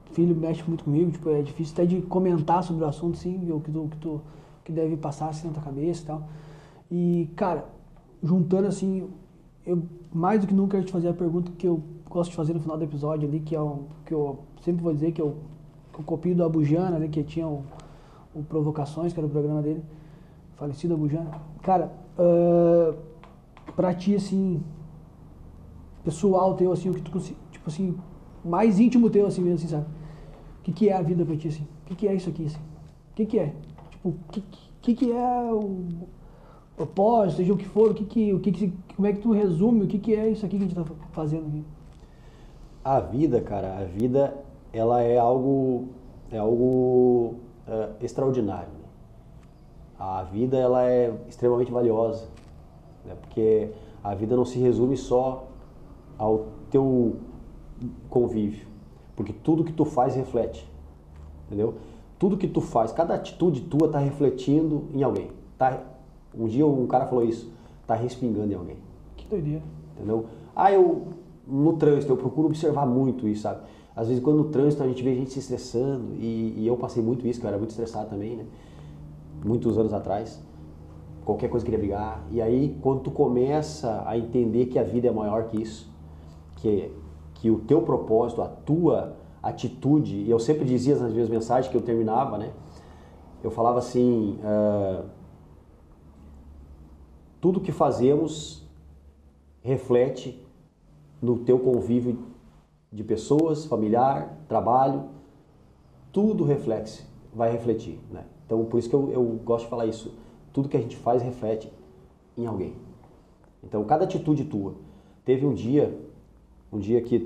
o filho mexe muito comigo, tipo, é difícil até de comentar sobre o assunto, sim, o que deve passar assim na tua cabeça e tal. E, cara, juntando assim, eu mais do que nunca quero te fazer a pergunta que eu gosto de fazer no final do episódio ali, que eu sempre vou dizer que eu copio do Abujana, né, que tinha o Provocações, que era o programa dele, falecido Abujana. Cara, pra ti, assim, pessoal teu, assim, o que tu, tipo assim, mais íntimo teu, assim mesmo, assim, sabe? O que é a vida pra ti, assim? O que é isso aqui, assim? O que é? Tipo, o que é o propósito, seja o que for, como é que tu resume, o que é isso aqui que a gente tá fazendo aqui? A vida, cara, ela é algo extraordinário, né? A vida, ela é extremamente valiosa, né? Porque a vida não se resume só ao teu convívio, porque tudo que tu faz reflete, entendeu? Tudo que tu faz, cada atitude tua tá refletindo em alguém, tá? Um dia um cara falou isso, tá respingando em alguém. Que doideira. Entendeu? No trânsito, eu procuro observar muito isso, sabe? Às vezes, quando no trânsito a gente vê gente se estressando, e eu passei muito isso, que eu era muito estressado também, né? Muitos anos atrás. Qualquer coisa queria brigar. E aí, quando tu começa a entender que a vida é maior que isso, que o teu propósito, a tua atitude, e eu sempre dizia nas minhas mensagens que eu terminava, né? Eu falava assim, tudo que fazemos reflete no teu convívio de pessoas, familiar, trabalho, tudo vai refletir, né? Então, por isso que eu gosto de falar isso. Tudo que a gente faz reflete em alguém. Então, cada atitude tua. Teve um dia que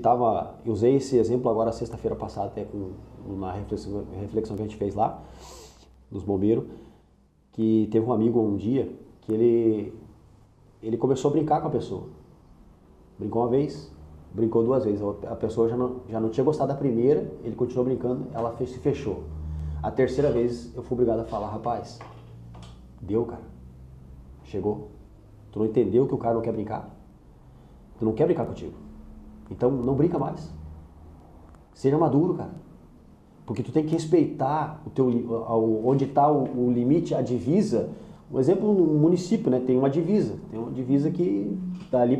eu usei esse exemplo agora sexta-feira passada, até na reflexão que a gente fez lá, dos bombeiros, que teve um amigo um dia que ele começou a brincar com a pessoa. Brincou uma vez, brincou duas vezes. A pessoa já não tinha gostado da primeira, ele continuou brincando, ela se fechou. A terceira vez eu fui obrigado a falar, rapaz, deu, cara. Chegou. Tu não entendeu que o cara não quer brincar? Tu não quer brincar contigo. Então não brinca mais. Seja maduro, cara. Porque tu tem que respeitar onde está o limite, a divisa. Um exemplo no município, né? Tem uma divisa. Tem uma divisa que dali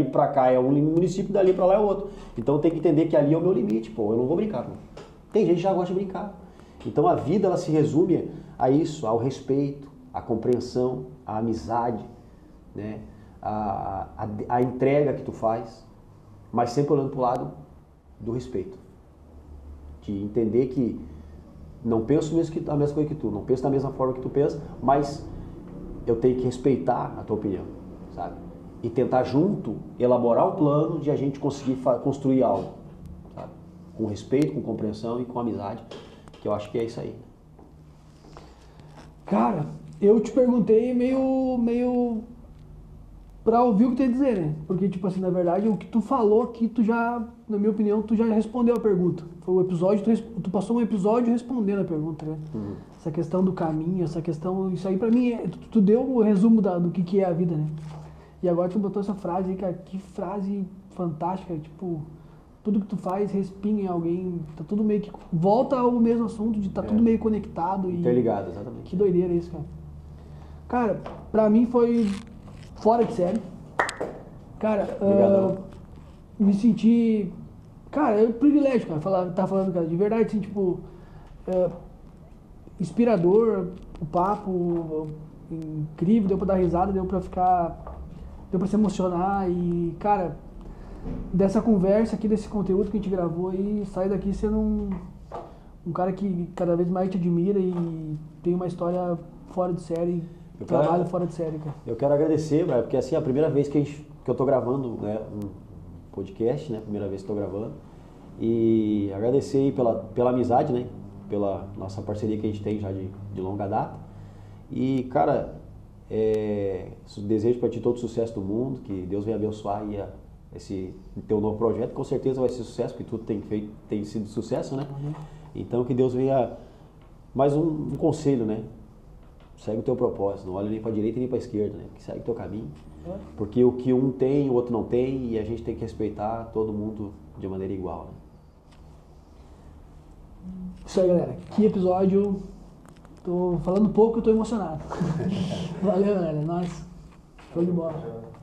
pra cá é um município, dali pra lá é outro. Então tem que entender que ali é o meu limite, pô. Eu não vou brincar. Pô. Tem gente que já gosta de brincar. Então a vida, ela se resume a isso, ao respeito, à compreensão, à amizade, né? A entrega que tu faz, mas sempre olhando pro lado do respeito. De entender que não penso a mesma coisa que tu, não penso da mesma forma que tu pensa, mas eu tenho que respeitar a tua opinião, sabe? E tentar junto elaborar um plano de a gente conseguir construir algo, sabe? Com respeito, com compreensão e com amizade, que eu acho que é isso aí. Cara, eu te perguntei meio pra ouvir o que tu ia dizer, né? Porque, tipo assim, na verdade, o que tu falou aqui, tu já, na minha opinião, tu já respondeu a pergunta. Foi o episódio, tu passou um episódio respondendo a pergunta, né? Uhum. Essa questão do caminho, essa questão, isso aí pra mim, tu deu o resumo do que é a vida, né? E agora tu botou essa frase aí, cara, que frase fantástica, tipo, tudo que tu faz respinga em alguém, tá tudo meio que, volta ao mesmo assunto, de tá tudo meio conectado. Interligado, exatamente. Que doideira isso, cara. Cara, pra mim foi fora de série. Cara, me senti... Cara, é um privilégio, cara, tá falando, cara, de verdade, assim, tipo... inspirador, o papo incrível, deu pra dar risada, deu pra se emocionar e, cara, dessa conversa aqui, desse conteúdo que a gente gravou aí, sai daqui sendo um cara que cada vez mais te admira e tem uma história fora de série, trabalho fora de série, cara. Eu quero agradecer, Brian, porque assim, é a primeira vez que eu tô gravando, né, um podcast, né, primeira vez que eu tô gravando, e agradecer aí pela amizade, né, pela nossa parceria que a gente tem já de longa data, e, cara, desejo para ti todo o sucesso do mundo, que Deus venha abençoar aí esse teu novo projeto, com certeza vai ser sucesso, porque tudo tem sido sucesso, né? Uhum. Então que Deus venha, mais um conselho, né? Segue o teu propósito, não olha nem para a direita nem para a esquerda, né? Segue o teu caminho, porque o que um tem, o outro não tem, e a gente tem que respeitar todo mundo de maneira igual, né? Isso aí, galera. Que episódio. Tô falando pouco e tô emocionado. Valeu, galera. Nós. Show de bola.